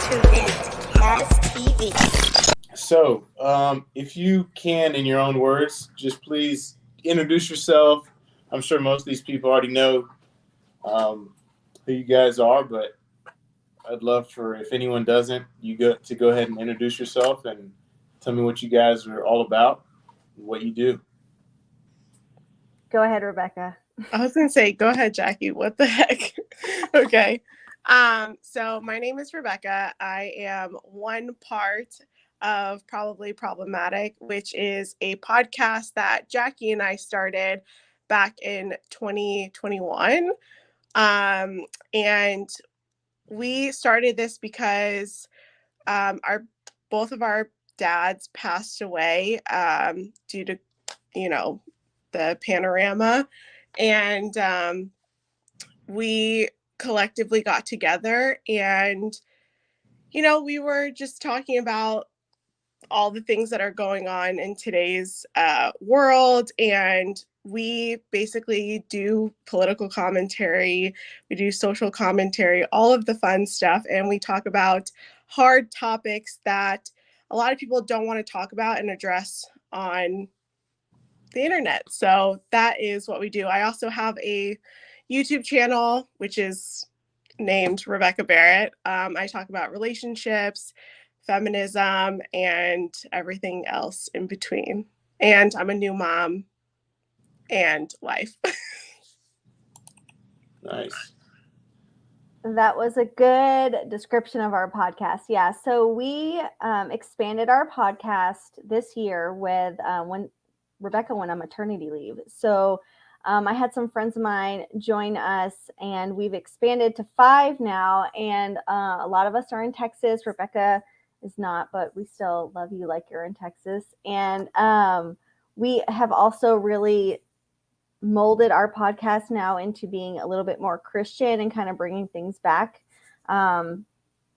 to Vent TV. So, if you can, in your own words, just please introduce yourself. I'm sure most of these people already know who you guys are, but I'd love for, if anyone doesn't, to go ahead and introduce yourself and tell me what you guys are all about and what you do. Go ahead, Rebecca. I was going to say, go ahead, Jackie. What the heck? Okay. So my name is Rebecca. I am one part of Probably Problematic, which is a podcast that Jackie and I started back in 2021. And we started this because both of our dads passed away due to, the panorama. And we collectively got together and, we were just talking about all the things that are going on in today's world. And we basically do political commentary, we do social commentary, all of the fun stuff. And we talk about hard topics that a lot of people don't want to talk about and address on the internet. So that is what we do. I also have a YouTube channel, which is named Rebecca Barrett. I talk about relationships, feminism, and everything else in between. And I'm a new mom and wife. Nice. That was a good description of our podcast. Yeah. So we expanded our podcast this year with when Rebecca went on maternity leave. So I had some friends of mine join us, and we've expanded to 5 now. And a lot of us are in Texas. Rebecca is not, but we still love you like you're in Texas. And we have also really molded our podcast now into being a little bit more Christian and kind of bringing things back to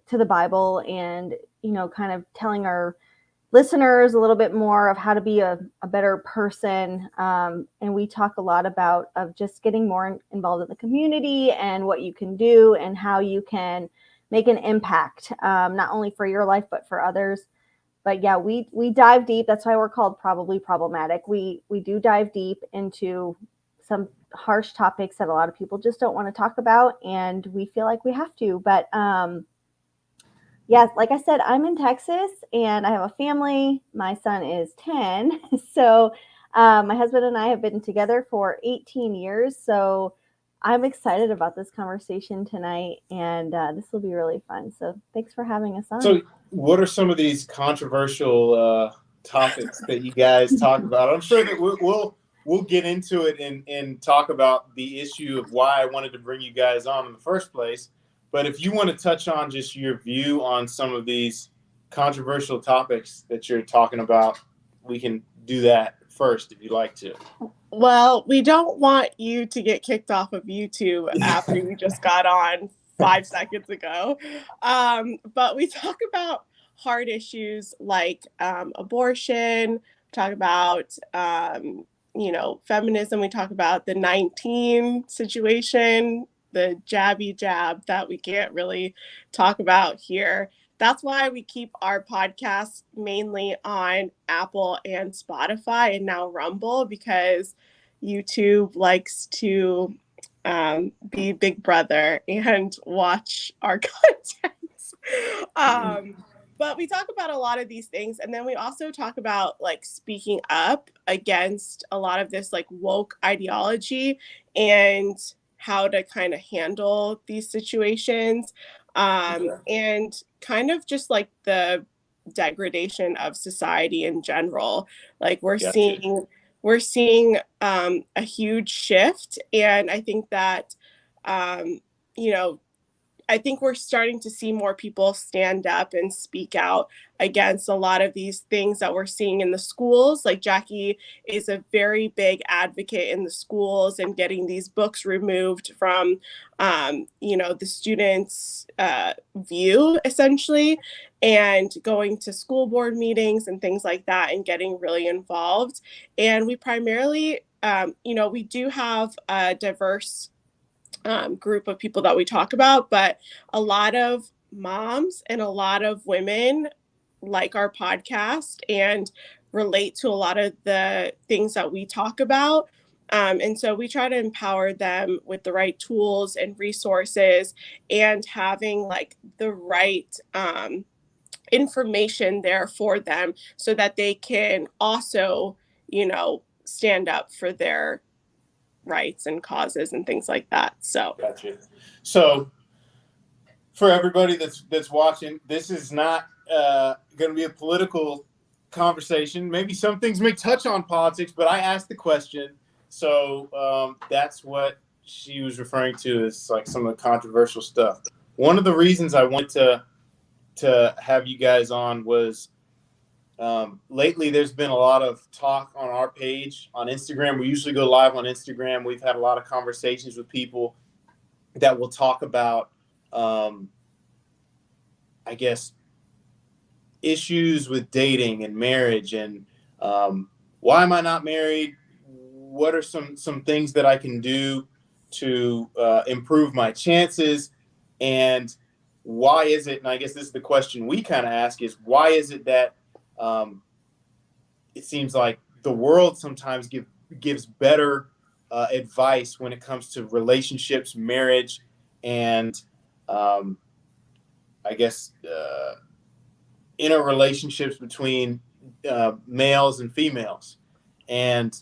the Bible and, kind of telling our listeners a little bit more of how to be a better person. And we talk a lot about of just getting more involved in the community and what you can do and how you can make an impact, not only for your life, but for others. But yeah, we dive deep. That's why we're called Probably Problematic. We do dive deep into some harsh topics that a lot of people just don't want to talk about. And we feel like we have to, but yes, like I said, I'm in Texas and I have a family. My son is 10. So my husband and I have been together for 18 years. So I'm excited about this conversation tonight, and this will be really fun. So thanks for having us on. So what are some of these controversial topics that you guys talk about? I'm sure that we'll get into it and talk about the issue of why I wanted to bring you guys on in the first place. But if you want to touch on just your view on some of these controversial topics that you're talking about, we can do that first if you'd like to. Well, we don't want you to get kicked off of YouTube after you just got on 5 seconds ago. But we talk about hard issues like abortion, talk about feminism, we talk about the 19 situation, the jabby jab that we can't really talk about here. That's why we keep our podcast mainly on Apple and Spotify and now Rumble, because YouTube likes to be Big Brother and watch our content. But we talk about a lot of these things. And then we also talk about like speaking up against a lot of this like woke ideology and how to kind of handle these situations. And kind of just like the degradation of society in general. Like we're seeing a huge shift. And I think that, I think we're starting to see more people stand up and speak out against a lot of these things that we're seeing in the schools. Like Jackie is a very big advocate in the schools and getting these books removed from, the students' view, essentially, and going to school board meetings and things like that and getting really involved. And we primarily, we do have a diverse group of people that we talk about, but a lot of moms and a lot of women like our podcast and relate to a lot of the things that we talk about. And so we try to empower them with the right tools and resources and having like the right information there for them so that they can also, stand up for their rights and causes and things like that. So, Gotcha. So, for everybody that's watching, this is not going to be a political conversation. Maybe some things may touch on politics, but I asked the question, so that's what she was referring to as like some of the controversial stuff. One of the reasons I wanted to have you guys on was lately there's been a lot of talk on our page on Instagram. We usually go live on Instagram. We've had a lot of conversations with people that will talk about I guess issues with dating and marriage and why am I not married? What are some things that I can do to improve my chances? And why is it, and I guess this is the question we kind of ask, is why is it that it seems like the world sometimes gives better advice when it comes to relationships, marriage, and I guess interrelationships between males and females. And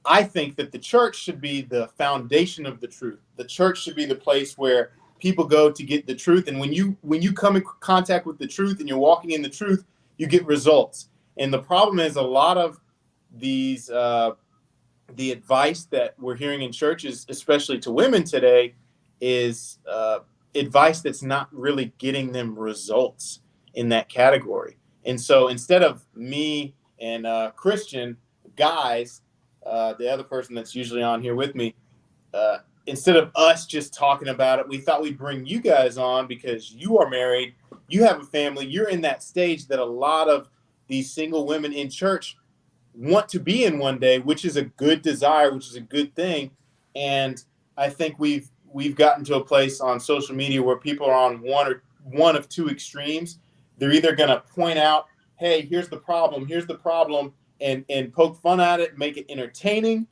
I think that the church should be the foundation of the truth. The church should be the place where people go to get the truth. And when you come in contact with the truth and you're walking in the truth, you get results. And the problem is a lot of these the advice that we're hearing in churches, especially to women today, is advice that's not really getting them results in that category. And so instead of me and Christian guys, the other person that's usually on here with me, instead of us just talking about it, we thought we'd bring you guys on because you are married, you have a family, you're in that stage that a lot of these single women in church want to be in one day, which is a good desire, which is a good thing. And I think we've gotten to a place on social media where people are on one of two extremes. They're either going to point out, hey, here's the problem, and poke fun at it, make it entertaining,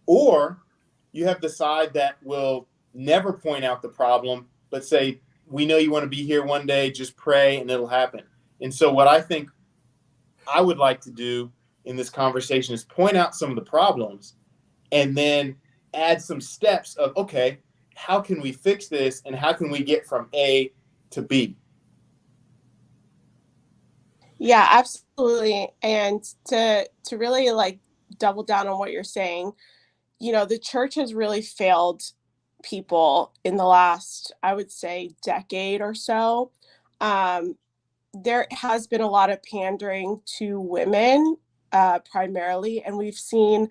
or you have the side that will never point out the problem, but say, we know you want to be here one day, just pray and it'll happen. And so what I think I would like to do in this conversation is point out some of the problems and then add some steps of, okay, how can we fix this and how can we get from A to B? yeah, absolutely. And to really like double down on what you're saying, the church has really failed people in the last, I would say, decade or so. There has been a lot of pandering to women primarily, and we've seen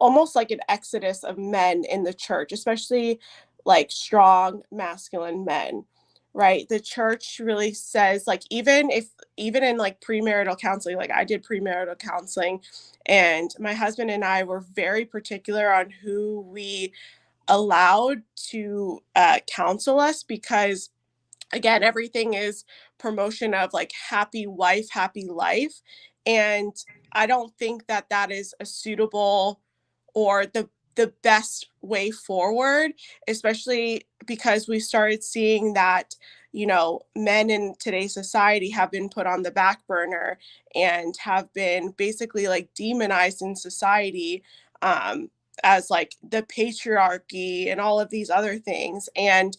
almost like an exodus of men in the church, especially like strong masculine men, right? The church really says, like, even in like premarital counseling, like I did premarital counseling, and my husband and I were very particular on who we allowed to counsel us, because again, everything is promotion of like happy wife, happy life. And I don't think that that is a suitable or the best way forward, especially because we started seeing that, men in today's society have been put on the back burner and have been basically like demonized in society, as like the patriarchy and all of these other things. And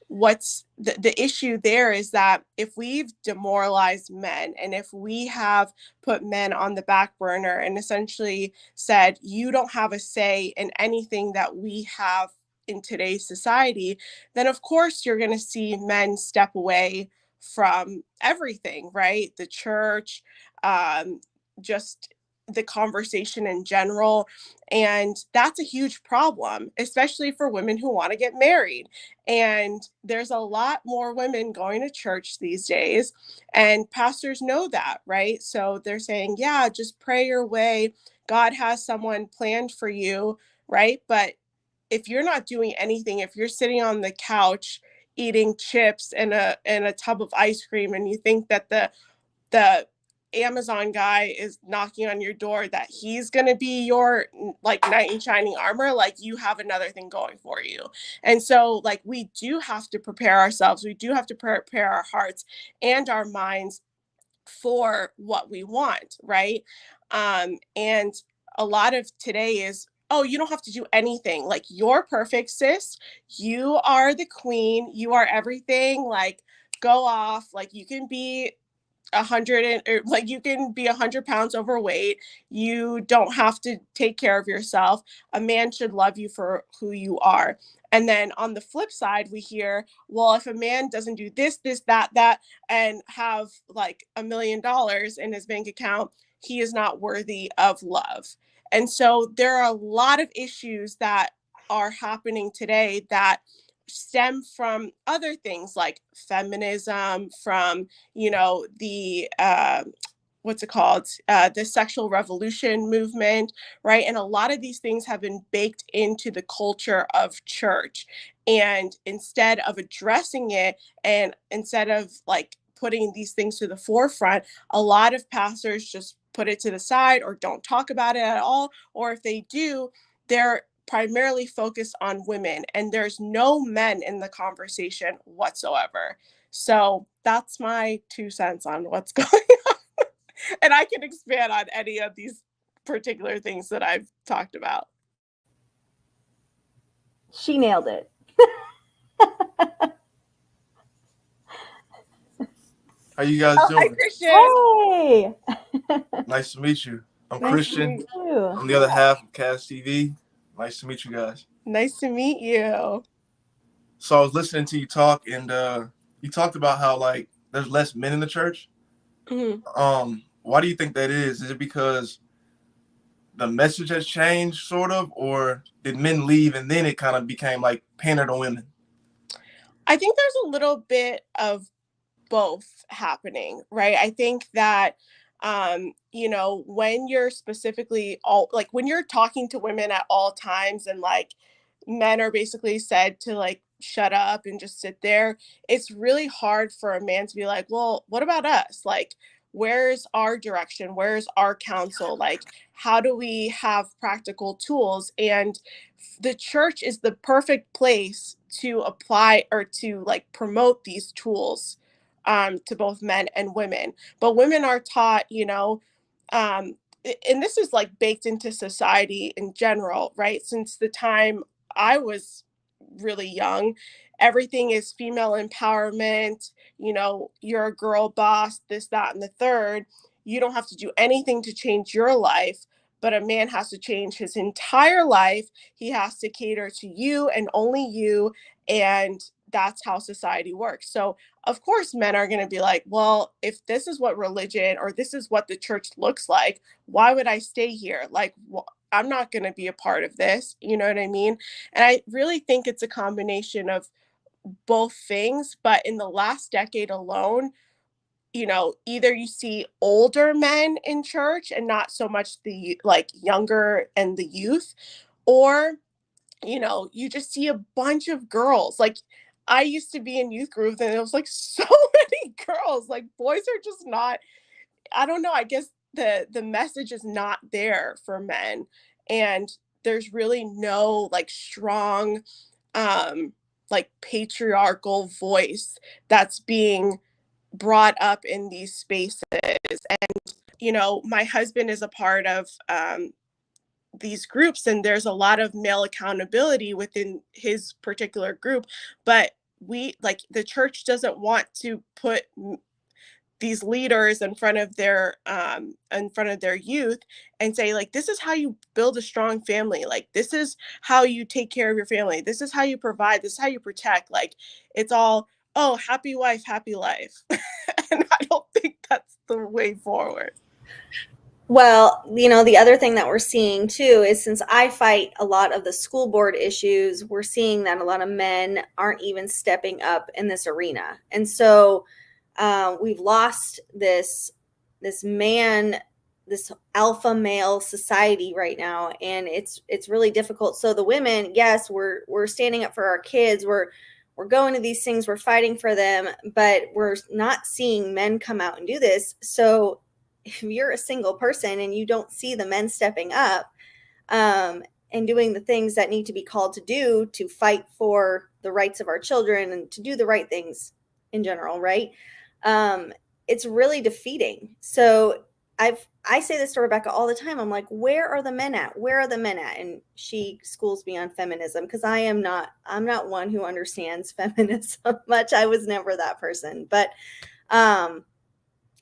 what's the issue there is that if we've demoralized men and if we have put men on the back burner and essentially said, you don't have a say in anything that we have in today's society, then of course you're going to see men step away from everything, right? The church, just the conversation in general. And that's a huge problem, especially for women who want to get married. And there's a lot more women going to church these days, and pastors know that, right? So they're saying, yeah, just pray your way. God has someone planned for you, right? But if you're not doing anything, if you're sitting on the couch eating chips and a tub of ice cream, and you think that the Amazon guy is knocking on your door, that he's going to be your like knight in shining armor, like you have another thing going for you. And so like we do have to prepare ourselves. We do have to prepare our hearts and our minds for what we want, right? And a lot of today is, oh, you don't have to do anything. Like, you're perfect, sis. You are the queen. You are everything. Like, go off. Like, you can be 100 or like you can be 100 pounds overweight. You don't have to take care of yourself. A man should love you for who you are. And then on the flip side, we hear, well, if a man doesn't do this, that, and have like $1 million in his bank account, he is not worthy of love. And so there are a lot of issues that are happening today that stem from other things like feminism, from the what's it called, the sexual revolution movement, right? And a lot of these things have been baked into the culture of church, and instead of addressing it, and instead of like putting these things to the forefront, a lot of pastors just put it to the side or don't talk about it at all, or if they do, they're primarily focused on women, and there's no men in the conversation whatsoever. So that's my 2 cents on what's going on. And I can expand on any of these particular things that I've talked about. She nailed it. How you guys Hi, doing? Christian. Hey. Nice to meet you. I'm Nice Christian. to meet you. I'm the other half of Cast TV. Nice to meet you guys. Nice to meet you. So I was listening to you talk, and you talked about how like there's less men in the church. Mm-hmm. Why do you think that is? Is it because the message has changed, sort of, or did men leave and then it kind of became like pandered on women? I think there's a little bit of both happening, right? I think that when you're specifically all like when you're talking to women at all times, and like men are basically said to like shut up and just sit there, it's really hard for a man to be like, well, what about us? Like, where's our direction? Where's our counsel? Like, how do we have practical tools? And the church is the perfect place to apply or to like promote these tools to both men and women. But women are taught, and this is like baked into society in general, right? Since the time I was really young, everything is female empowerment. You're a girl boss, this, that, and the third. You don't have to do anything to change your life, but a man has to change his entire life. He has to cater to you and only you. And that's how society works. So of course men are going to be like, well, if this is what religion or this is what the church looks like, why would I stay here? Like, I'm not going to be a part of this. You know what I mean? And I really think it's a combination of both things. But in the last decade alone, either you see older men in church and not so much the like younger and the youth, or you just see a bunch of girls. Like, I used to be in youth group and it was like so many girls. Like, boys are just not, I don't know, I guess the message is not there for men. And there's really no like strong like patriarchal voice that's being brought up in these spaces. And my husband is a part of these groups, and there's a lot of male accountability within his particular group, but the church doesn't want to put these leaders in front of their youth and say, like, this is how you build a strong family, like this is how you take care of your family, this is how you provide, this is how you protect. Like, it's all, oh, happy wife, happy life. And I don't think that's the way forward. Well, the other thing that we're seeing too is, since I fight a lot of the school board issues, we're seeing that a lot of men aren't even stepping up in this arena. And so we've lost this alpha male society right now, and it's really difficult. So the women, yes, we're standing up for our kids. we're going to these things, we're fighting for them, but we're not seeing men come out and do this. So if you're a single person and you don't see the men stepping up and doing the things that need to be called to do to fight for the rights of our children and to do the right things in general, right? It's really defeating. So I say this to Rebecca all the time. I'm like, where are the men at? Where are the men at? And she schools me on feminism because I'm not one who understands feminism much. I was never that person. But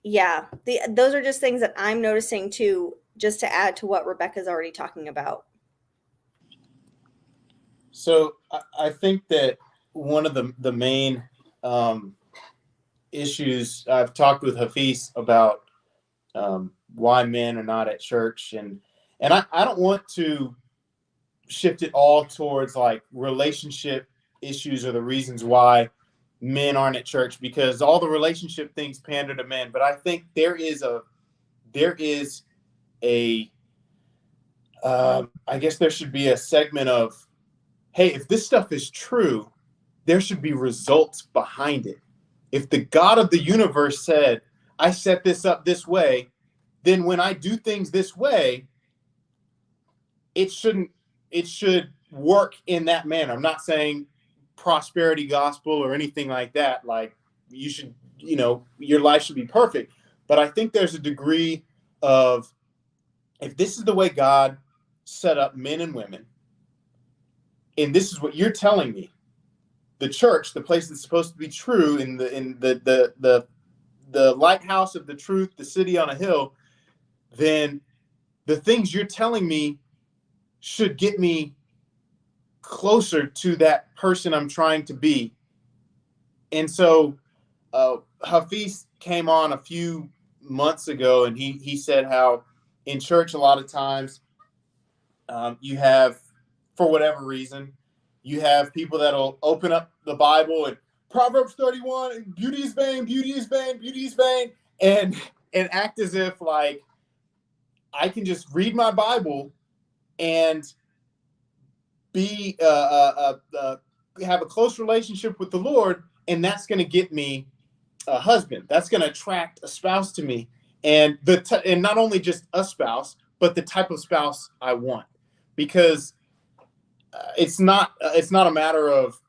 yeah, those are just things that I'm noticing too, just to add to what Rebecca's already talking about. So I think that one of the main issues, I've talked with Hafiz about why men are not at church, and I don't want to shift it all towards like relationship issues or the reasons why men aren't at church, because all the relationship things pander to men. But I think there is a I guess there should be a segment of, hey, if this stuff is true, there should be results behind it. If the God of the universe said, I set this up this way, then when I do things this way, it should work in that manner. I'm not saying prosperity gospel or anything like that. Like you should, your life should be perfect. But I think there's a degree of, if this is the way God set up men and women, and this is what you're telling me, the church, the place that's supposed to be true, in the lighthouse of the truth, the city on a hill, then the things you're telling me should get me closer to that person I'm trying to be. And so Hafiz came on a few months ago, and he said how in church a lot of times you have, for whatever reason, you have people that'll open up the Bible and Proverbs 31, and beauty is vain, beauty is vain, beauty is vain, and act as if like I can just read my Bible and be have a close relationship with the Lord, and that's going to get me a husband. That's going to attract a spouse to me, and and not only just a spouse, but the type of spouse I want, because it's not a matter of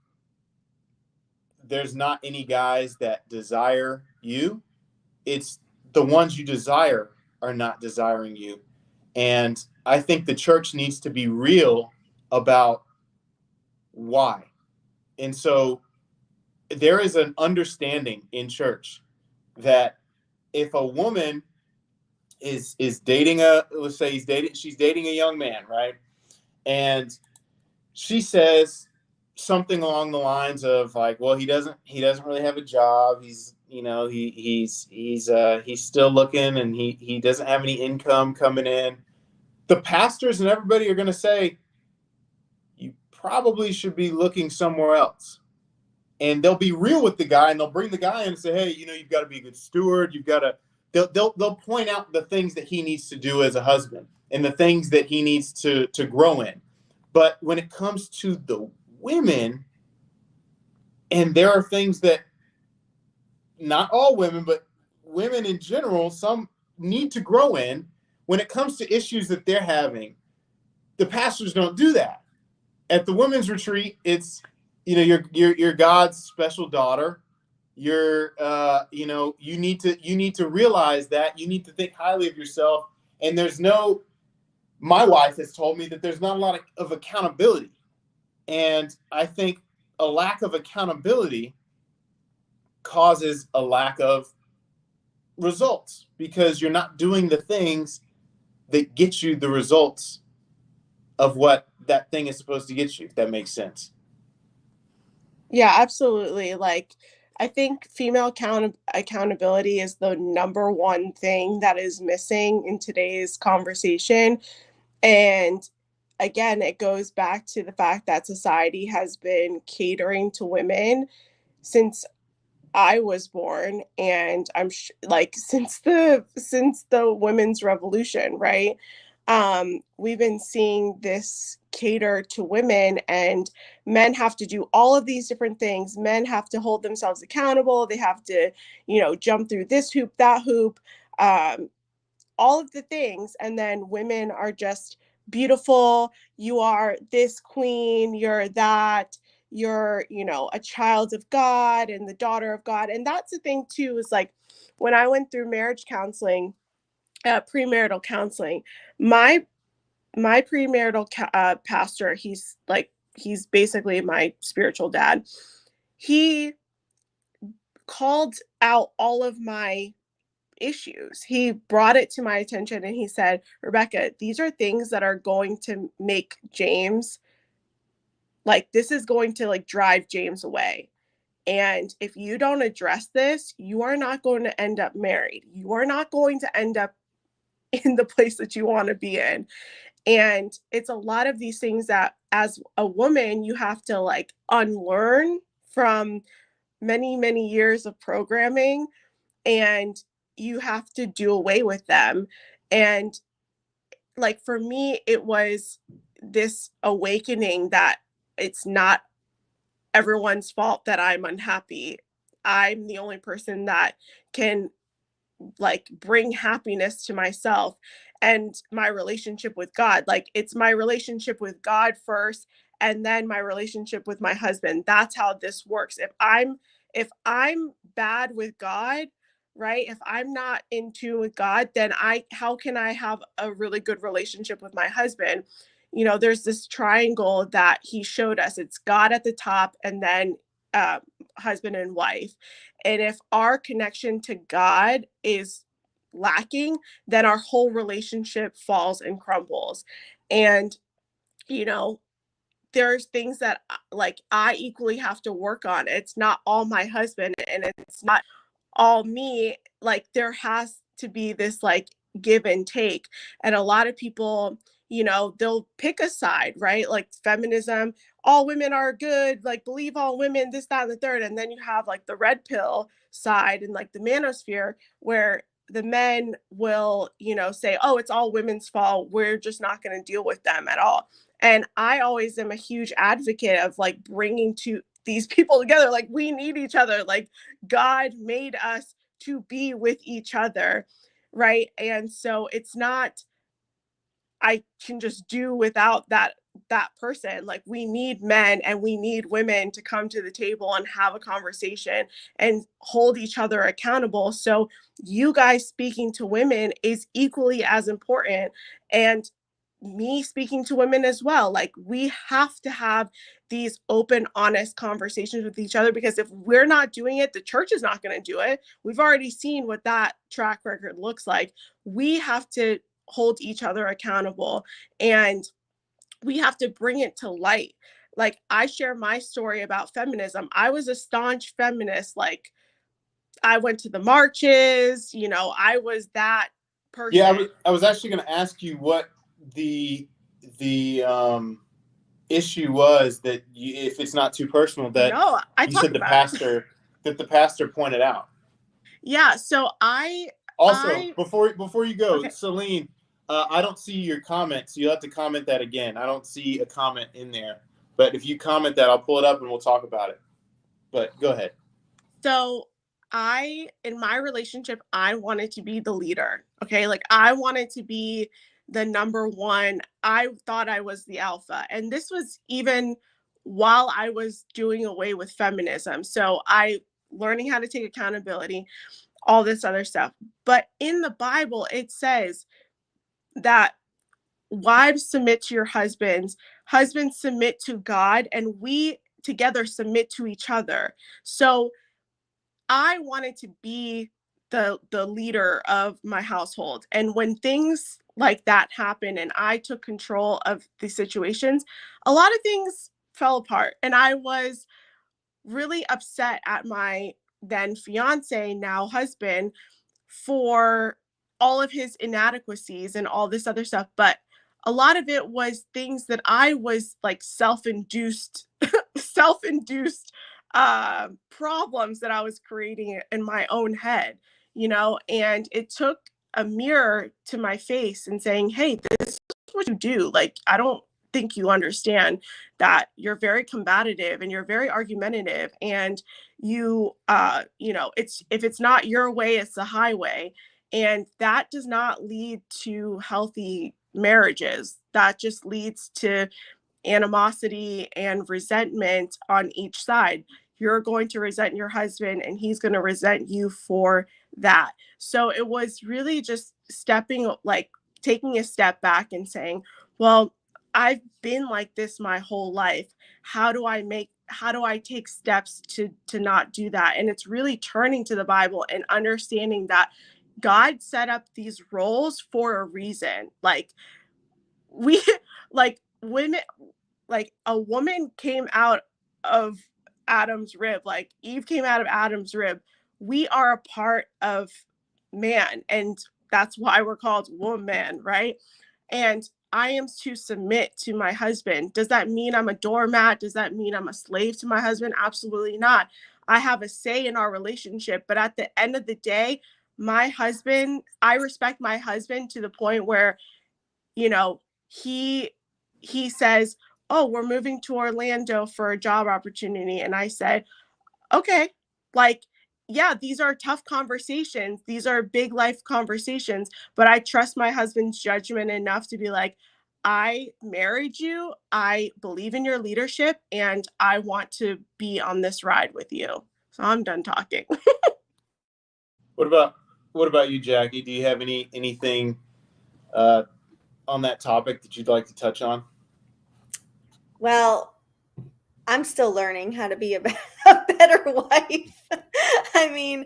there's not any guys that desire you. It's the ones you desire are not desiring you. And I think the church needs to be real about why. And so there is an understanding in church that if a woman is dating let's say she's dating a young man, right? And she says something along the lines of like, well, he doesn't really have a job. He's he's still looking, and he doesn't have any income coming in. The pastors and everybody are going to say, you probably should be looking somewhere else. And they'll be real with the guy, and they'll bring the guy in and say, hey, you've got to be a good steward. You've got to, they'll point out the things that he needs to do as a husband and the things that he needs to grow in. But when it comes to the women, and there are things that not all women, but women in general, some need to grow in. When it comes to issues that they're having, the pastors don't do that. At the women's retreat, it's, you're God's special daughter. You're, you need to realize that. You need to think highly of yourself. And my wife has told me that there's not a lot of accountability. And I think a lack of accountability causes a lack of results, because you're not doing the things that get you the results of what that thing is supposed to get you, if that makes sense. Yeah, absolutely. Like, I think female accountability is the number one thing that is missing in today's conversation. And again, it goes back to the fact that society has been catering to women since I was born, and I'm like since the women's revolution, right? We've been seeing this cater to women, and men have to do all of these different things. Men have to hold themselves accountable. They have to, jump through this hoop, that hoop, all of the things. And then women are just beautiful. You are this queen, you're that, you're, a child of God and the daughter of God. And that's the thing too, is like when I went through marriage counseling, premarital counseling, my premarital pastor, he's basically my spiritual dad. He called out all of my issues. He brought it to my attention and he said, Rebecca, these are things that are going to make James, this is going to drive James away. And if you don't address this, you are not going to end up married. You are not going to end up in the place that you want to be in. And it's a lot of these things that as a woman, you have to unlearn from many, many years of programming, and you have to do away with them. And for me, it was this awakening that it's not everyone's fault that I'm unhappy. I'm the only person that can bring happiness to myself and my relationship with God. It's my relationship with God first, and then my relationship with my husband. That's how this works. If I'm bad with God, right? If I'm not in tune with God, then how can I have a really good relationship with my husband? There's this triangle that he showed us. It's God at the top, and then husband and wife. And if our connection to God is lacking, then our whole relationship falls and crumbles. And, there's things that I equally have to work on. It's not all my husband and it's not all me. There has to be this give and take. And a lot of people, they'll pick a side, right? Feminism, all women are good, believe all women, this, that, and the third. And then you have the red pill side and the manosphere, where the men will, say, oh, it's all women's fault. We're just not going to deal with them at all. And I always am a huge advocate of bringing these people together. We need each other. God made us to be with each other, right? And so it's not, I can just do without that person. We need men and we need women to come to the table and have a conversation and hold each other accountable. So you guys speaking to women is equally as important, and me speaking to women as well. We have to have these open, honest conversations with each other, because if we're not doing it, the church is not going to do it. We've already seen what that track record looks like. We have to hold each other accountable, and we have to bring it to light. I share my story about feminism. I was a staunch feminist. I went to the marches, I was that person. Yeah, I was actually going to ask you what the issue was, that if it's not too personal, that you said the pastor pointed out. Yeah. So before you go, okay. Celine, I don't see your comment, so you'll have to comment that again. I don't see a comment in there, but if you comment that, I'll pull it up and we'll talk about it. But go ahead. So in my relationship, I wanted to be the leader. Okay. I wanted to be the number one. I thought I was the alpha. And this was even while I was doing away with feminism. So learning how to take accountability, all this other stuff. But in the Bible, it says that wives submit to your husbands submit to God, and we together submit to each other. So I wanted to be the leader of my household. And when things like that happened and I took control of the situations, a lot of things fell apart. And I was really upset at my then fiance, now husband, for all of his inadequacies and all this other stuff. But a lot of it was things that I was self-induced problems that I was creating in my own head, and it took a mirror to my face and saying, hey, this is what you do. I don't think you understand that you're very combative and you're very argumentative, and you if it's not your way, it's the highway. And that does not lead to healthy marriages. That just leads to animosity and resentment on each side. You're going to resent your husband and he's going to resent you for that. So it was really just taking a step back and saying, well, I've been like this my whole life. How do I take steps to not do that? And it's really turning to the Bible and understanding that God set up these roles for a reason. Like women, like a woman came out of Adam's rib, like Eve came out of Adam's rib. We are a part of man, and that's why we're called woman, right? And I am to submit to my husband. Does that mean I'm a doormat? Does that mean I'm a slave to my husband? Absolutely not. I have a say in our relationship, but at the end of the day, I respect my husband to the point where, he says, oh, we're moving to Orlando for a job opportunity. And I said, okay, like, yeah, these are tough conversations. These are big life conversations, but I trust my husband's judgment enough to be like, I married you. I believe in your leadership and I want to be on this ride with you. So I'm done talking. What about you, Jackie? Do you have anything on that topic that you'd like to touch on? Well, I'm still learning how to be a better wife. I mean,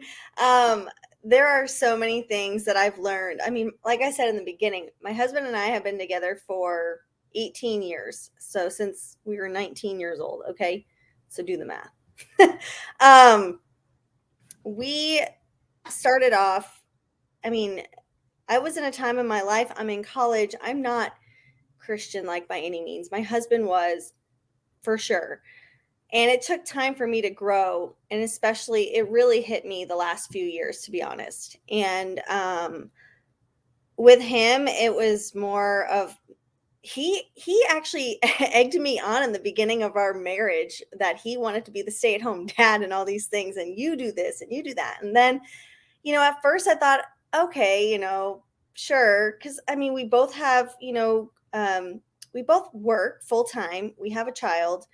there are so many things that I've learned. I mean, like I said in the beginning, my husband and I have been together for 18 years. So since we were 19 years old, okay? So do the math. We started off, I mean, I was in a time in my life, I'm in college. I'm not Christian like by any means. My husband was, for sure. And it took time for me to grow. And especially it really hit me the last few years, to be honest. And with him, it was more of, he actually egged me on in the beginning of our marriage that he wanted to be the stay-at-home dad and all these things. And you do this and you do that. And then, at first I thought, okay, sure. Because I mean, we both have, we both work full time. We have a child.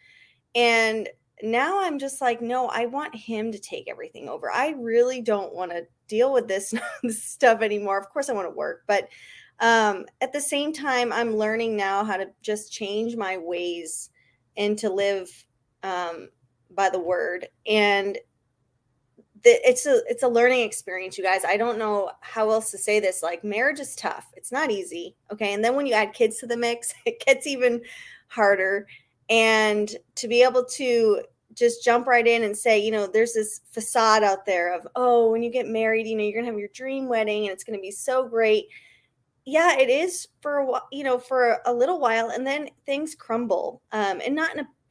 And now I'm just like, no, I want him to take everything over. I really don't want to deal with this stuff anymore. Of course I want to work, but at the same time, I'm learning now how to just change my ways and to live by the word. And it's a learning experience, you guys. I don't know how else to say this. Like, marriage is tough. It's not easy. Okay. And then when you add kids to the mix, it gets even harder. And to be able to just jump right in and say, there's this facade out there of, oh, when you get married, you're going to have your dream wedding and it's going to be so great. Yeah, it is for a while, for a little while, and then things crumble. And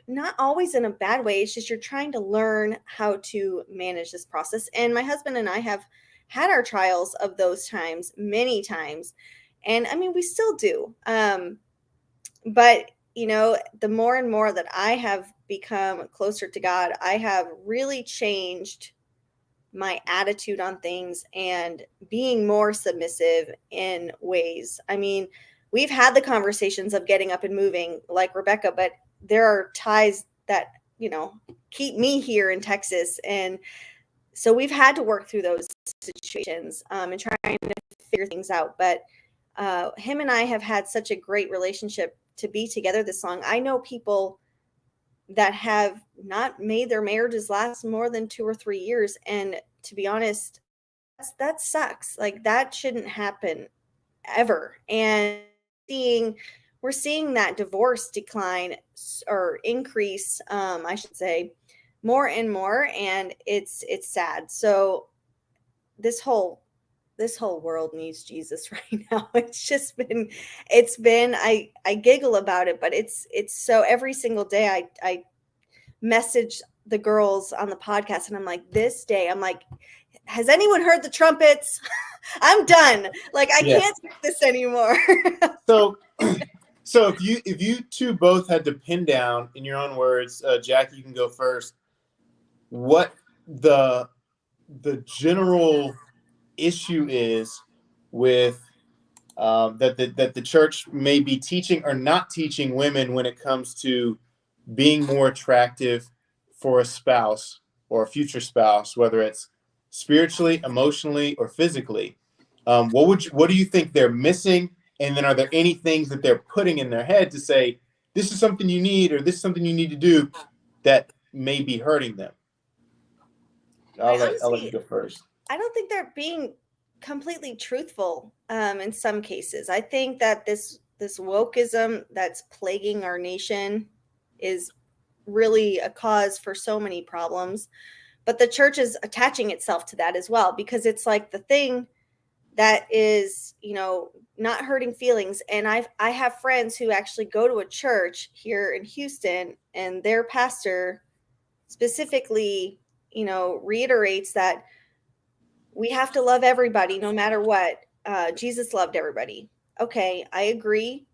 not always in a bad way. It's just you're trying to learn how to manage this process. And my husband and I have had our trials of those times many times. And I mean, we still do. But, the more and more that I have become closer to God, I have really changed my attitude on things and being more submissive in ways. I mean, we've had the conversations of getting up and moving like Rebecca, but there are ties that, keep me here in Texas. And so we've had to work through those situations and trying to figure things out. But him and I have had such a great relationship to be together this long. I know people that have not made their marriages last more than 2 or 3 years. And to be honest, that sucks. Like, that shouldn't happen ever. And we're seeing that divorce decline or increase, I should say, more and more. And it's sad. So this whole world needs Jesus right now. It's been, I giggle about it, but it's so every single day I message the girls on the podcast and I'm like, this day, I'm like, has anyone heard the trumpets? I'm done. Like, I can't take this anymore. So if you two both had to pin down in your own words, Jackie, you can go first. What the general issue is with that the church may be teaching or not teaching women when it comes to being more attractive for a spouse or a future spouse, whether it's spiritually, emotionally, or physically. What do you think they're missing? And then are there any things that they're putting in their head to say, this is something you need, or this is something you need to do that may be hurting them? I'll let you go first. I don't think they're being completely truthful in some cases. I think that this wokeism that's plaguing our nation is really a cause for so many problems. But the church is attaching itself to that as well, because it's like the thing that is, not hurting feelings. And I have friends who actually go to a church here in Houston, and their pastor specifically, reiterates that we have to love everybody no matter what. Jesus loved everybody. Okay, I agree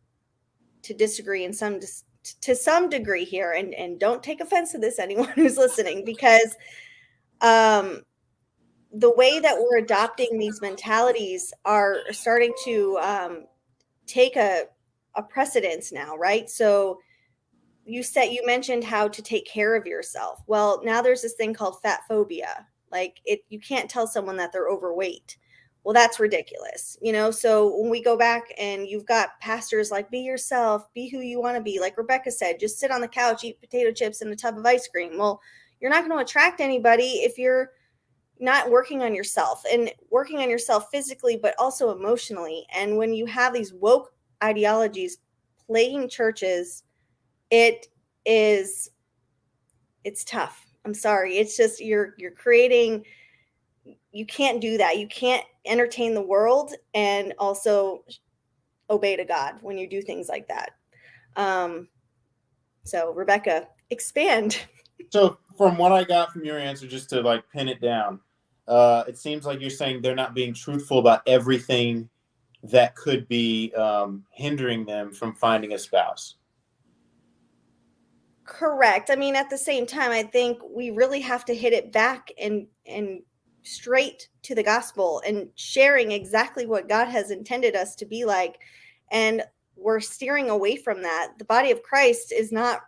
to disagree to some degree here, and don't take offense to this, anyone who's listening, because the way that we're adopting these mentalities are starting to take a precedence now, right? So you mentioned how to take care of yourself. Well, now there's this thing called fat phobia. Like, you can't tell someone that they're overweight. Well, that's ridiculous. So when we go back and you've got pastors like, be yourself, be who you want to be. Like Rebecca said, just sit on the couch, eat potato chips and a tub of ice cream. Well, you're not going to attract anybody if you're not working on yourself, and working on yourself physically, but also emotionally. And when you have these woke ideologies plaguing churches, it's tough. I'm sorry. It's just, you're creating, you can't do that. You can't entertain the world and also obey to God when you do things like that. So Rebecca, expand. So from what I got from your answer, just to pin it down, it seems like you're saying they're not being truthful about everything that could be hindering them from finding a spouse. Correct. I mean, at the same time, I think we really have to hit it back and straight to the gospel and sharing exactly what God has intended us to be like. And we're steering away from that. The body of Christ is not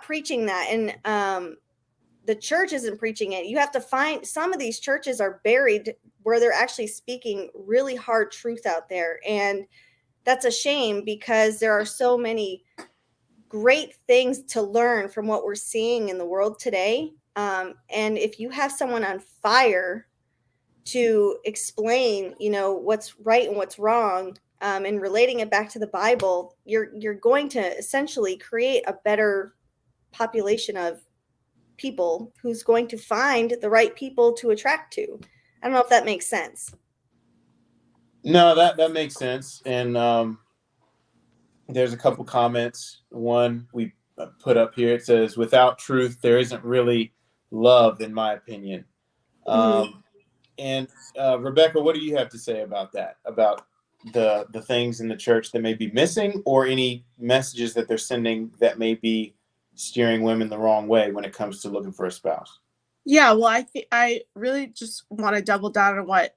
preaching that. And the church isn't preaching it. You have to find, some of these churches are buried where they're actually speaking really hard truth out there. And that's a shame, because there are so many great things to learn from what we're seeing in the world today. And if you have someone on fire to explain, what's right and what's wrong, and relating it back to the Bible, you're going to essentially create a better population of people who's going to find the right people to attract to. I don't know if that makes sense. No, that makes sense. And there's a couple comments. One we put up here. It says, without truth, there isn't really love, in my opinion. And Rebecca, what do you have to say about that? About the things in the church that may be missing, or any messages that they're sending that may be steering women the wrong way when it comes to looking for a spouse? Yeah, well, I really just want to double down on what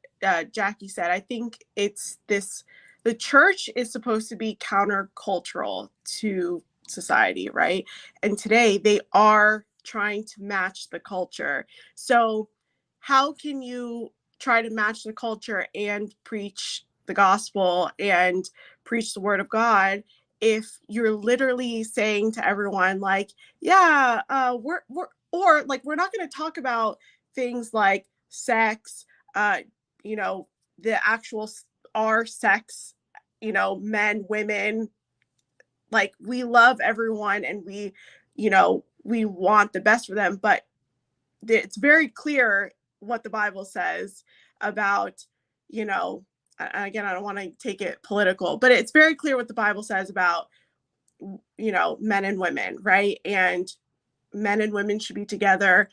Jackie said. I think it's this, the church is supposed to be countercultural to society, right? And today they are trying to match the culture. So how can you try to match the culture and preach the gospel and preach the word of God if you're literally saying to everyone, like, yeah, we're not going to talk about things like sex, the actual our sex, men, women, like, we love everyone and we want the best for them. But it's very clear what the Bible says about, again, I don't want to take it political, but it's very clear what the Bible says about, men and women, right? And men and women should be together,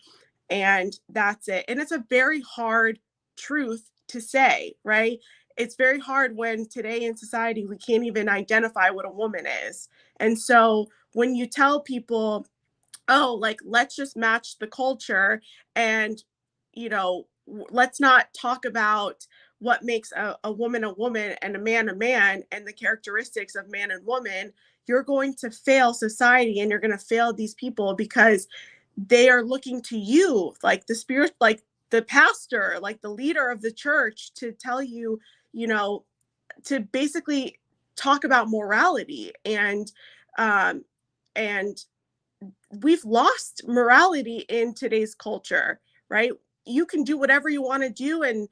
and that's it. And it's a very hard truth to say, right? it's very hard when today in society we can't even identify what a woman is. And so when you tell people, oh, like, let's just match the culture, and, you know, let's not talk about what makes a woman and a man, and the characteristics of man and woman, you're going to fail society, and you're going to fail these people, because they are looking to you, like the spirit, like the pastor, like the leader of the church, to tell you, you know, to basically talk about morality. Um and we've lost morality in today's culture, right? You can do whatever you want to do, and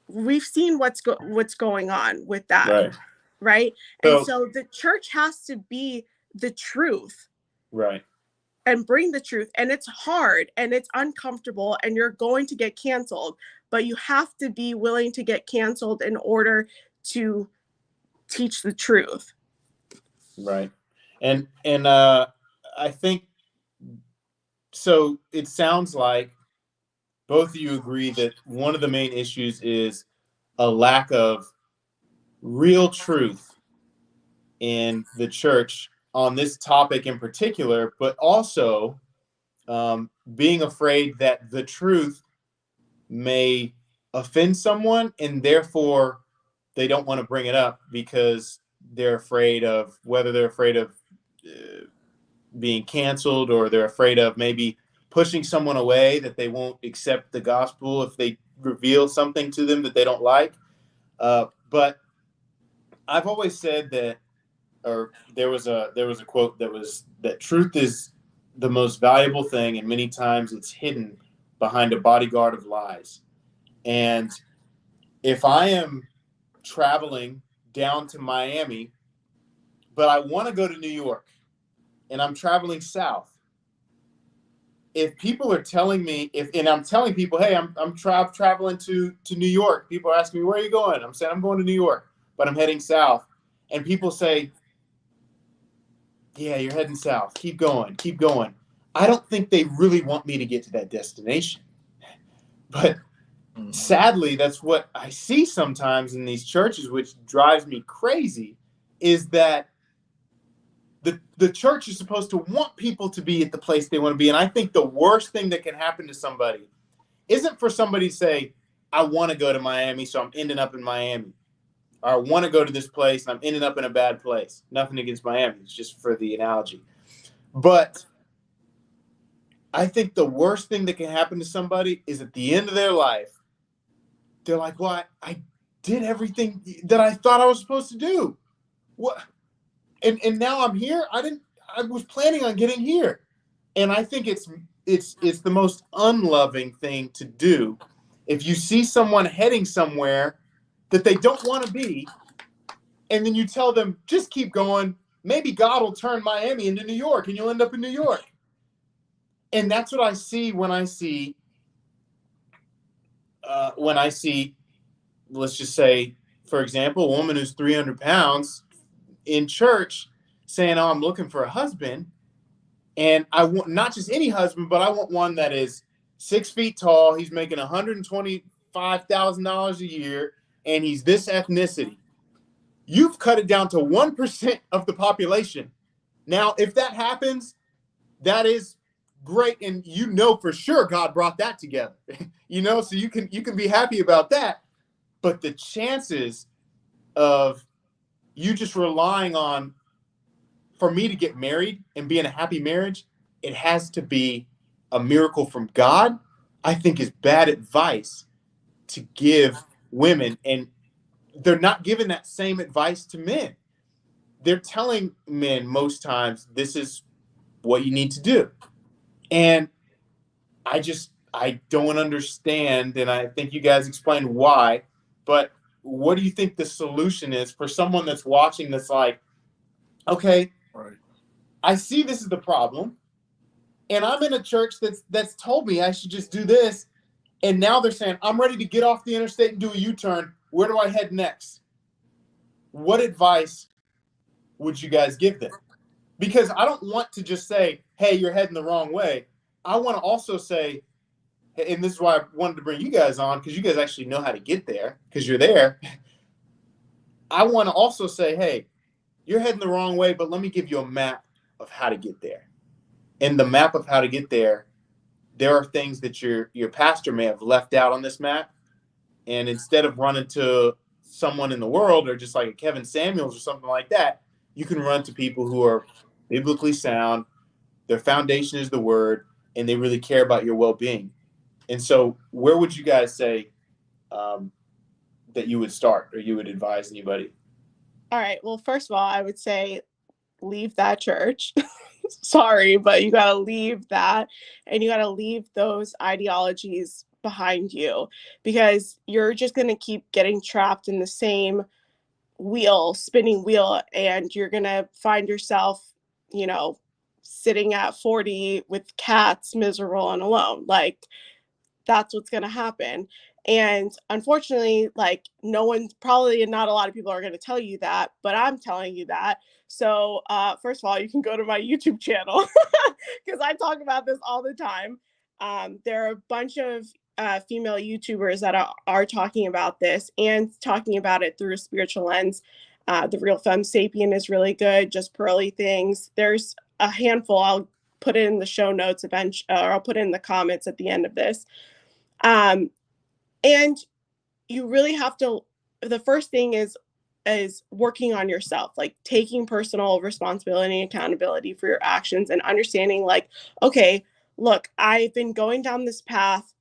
we've seen what's going on with that, Right. right? And so the church has to be the truth, right. and bring the truth. And it's hard and it's uncomfortable, and you're going to get canceled, but you have to be willing to get canceled in order to teach the truth. Right. And I think, so it sounds like both of you agree that one of the main issues is a lack of real truth in the church on this topic in particular, but also being afraid that the truth may offend someone, and therefore they don't want to bring it up because they're afraid of, whether they're afraid of being canceled, or they're afraid of maybe pushing someone away, that they won't accept the gospel if they reveal something to them that they don't like. But I've always said that, or there was a quote that was that truth is the most valuable thing, and many times it's hidden behind a bodyguard of lies. And if I am traveling down to Miami, but I want to go to New York, and I'm traveling south, if people are telling me, and I'm telling people, hey, I'm traveling to New York, people are asking me, where are you going? I'm saying I'm going to New York, but I'm heading south. And people say, yeah, you're heading south. Keep going, keep going. I don't think they really want me to get to that destination. But sadly, that's what I see sometimes in these churches, which drives me crazy, is that the church is supposed to want people to be at the place they want to be. And I think the worst thing that can happen to somebody isn't for somebody to say, I want to go to Miami, so I'm ending up in Miami. Or I want to go to this place, and I'm ending up in a bad place. Nothing against Miami. It's just for the analogy. But I think the worst thing that can happen to somebody is at the end of their life, they're like, well, I did everything that I thought I was supposed to do. What? And now I'm here. I was planning on getting here. And I think it's the most unloving thing to do. If you see someone heading somewhere that they don't want to be, and then you tell them, just keep going. Maybe God will turn Miami into New York, and you'll end up in New York. And that's what I see when I see, let's just say, for example, a woman who's 300 pounds in church saying, oh, I'm looking for a husband. And I want not just any husband, but I want one that is 6 feet tall. He's making $125,000 a year, and he's this ethnicity. You've cut it down to 1% of the population. Now, if that happens, that is great. And you know for sure God brought that together. So you can be happy about that. But the chances of you just relying on, for me to get married and be in a happy marriage, it has to be a miracle from God, I think is bad advice to give women. And they're not giving that same advice to men. They're telling men most times, this is what you need to do. And I don't understand. And I think you guys explained why, but what do you think the solution is for someone that's watching that's like, okay, Right. I see this is the problem, and I'm in a church that's told me I should just do this, and now they're saying I'm ready to get off the interstate and do a U-turn. Where do I head next? What advice would you guys give them? Because I don't want to just say, hey, you're heading the wrong way. I want to also say, and this is why I wanted to bring you guys on, because you guys actually know how to get there, because you're there. I want to also say, hey, you're heading the wrong way, but let me give you a map of how to get there. In the map of how to get there, there are things that your pastor may have left out on this map. And instead of running to someone in the world or just like a Kevin Samuels or something like that, you can run to people who are biblically sound. Their foundation is the word, and they really care about your well-being. And so where would you guys say that you would start, or you would advise anybody? All right. Well, first of all, I would say leave that church. Sorry, but you got to leave that, and you got to leave those ideologies behind you, because you're just going to keep getting trapped in the same spinning wheel, and you're going to find yourself, sitting at 40 with cats, miserable and alone. Like, that's what's going to happen. And unfortunately, like, probably not a lot of people are going to tell you that, but I'm telling you that. So first of all, you can go to my YouTube channel because I talk about this all the time. There are a bunch of female YouTubers that are talking about this and talking about it through a spiritual lens. The Real Femme Sapien is really good. Just Pearly Things. There's a handful. I'll put it in the show notes eventually, or I'll put it in the comments at the end of this. And you really have to, the first thing is working on yourself, like taking personal responsibility and accountability for your actions, and understanding like, okay, look, I've been going down this path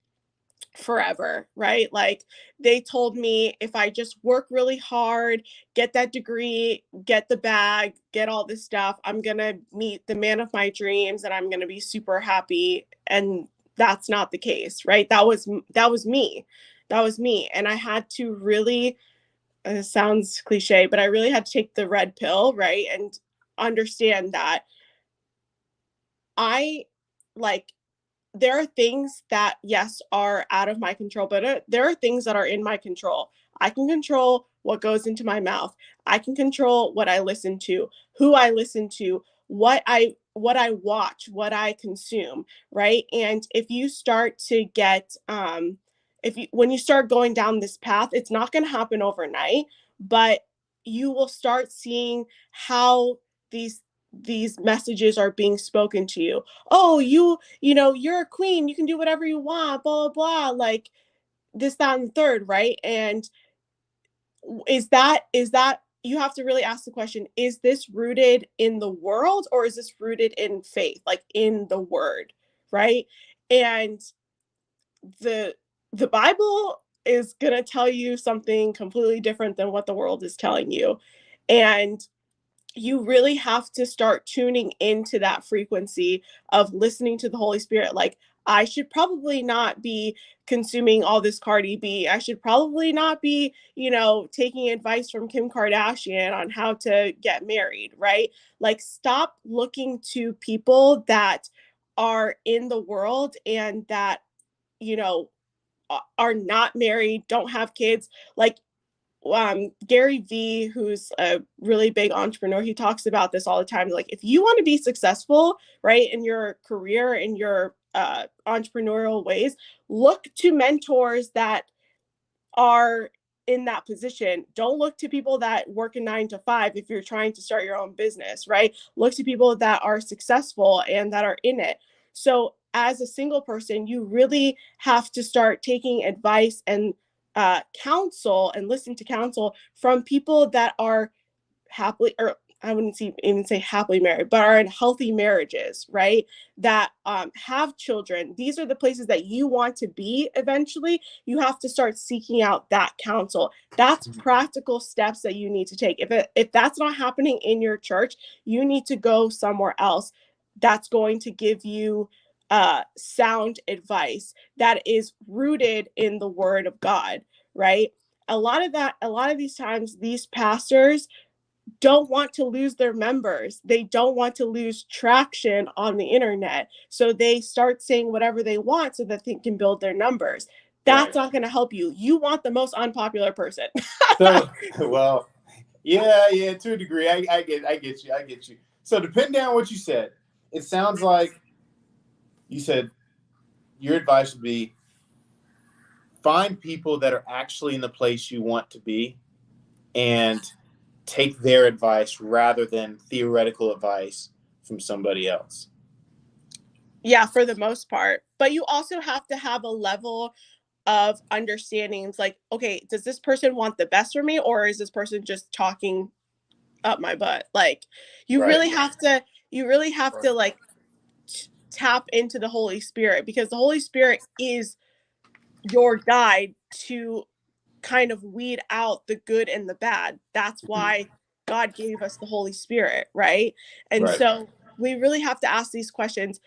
forever, right? Like, they told me if I just work really hard, get that degree, get the bag, get all this stuff, I'm going to meet the man of my dreams and I'm going to be super happy. And that's not the case, right? That was me. And I had to really, it sounds cliche, but I really had to take the red pill, right? And understand that there are things that, yes, are out of my control, but there are things that are in my control. I can control what goes into my mouth. I can control what I listen to, who I listen to, what I watch, what I consume, right? And if you start to get, when you start going down this path, it's not going to happen overnight, but you will start seeing how these messages are being spoken to you. Oh, you're a queen, you can do whatever you want, blah, blah, blah, like this, that, and the third, right? And is that you have to really ask the question, is this rooted in the world, or is this rooted in faith, like in the word, right? And the Bible is going to tell you something completely different than what the world is telling you. And you really have to start tuning into that frequency of listening to the Holy Spirit. Like, I should probably not be consuming all this Cardi B. I should probably not be, taking advice from Kim Kardashian on how to get married, right? Like, stop looking to people that are in the world and that, are not married, don't have kids. Like, Gary Vee, who's a really big entrepreneur, he talks about this all the time. Like, if you want to be successful, right, in your career, in your entrepreneurial ways, look to mentors that are in that position. Don't look to people that work a 9 to 5 if you're trying to start your own business, right? Look to people that are successful and that are in it. So as a single person, you really have to start taking advice and counsel and listen to counsel from people that are happily, or I wouldn't even say happily married, but are in healthy marriages, right? That have children. These are the places that you want to be eventually. You have to start seeking out that counsel. That's practical steps that you need to take. If that's not happening in your church, you need to go somewhere else that's going to give you sound advice that is rooted in the word of God, right? A lot of these times, these pastors don't want to lose their members. They don't want to lose traction on the internet. So they start saying whatever they want so that they can build their numbers. That's not going to help you. You want the most unpopular person. So, well, yeah, to a degree, I get you. So depending on what you said, it sounds like you said your advice would be, find people that are actually in the place you want to be and take their advice rather than theoretical advice from somebody else. Yeah, for the most part. But you also have to have a level of understandings like, okay, does this person want the best for me, or is this person just talking up my butt? Like, you Right. really have to like tap into the Holy Spirit, because the Holy Spirit is your guide to kind of weed out the good and the bad. That's why God gave us the Holy Spirit, right? And Right. so we really have to ask these questions.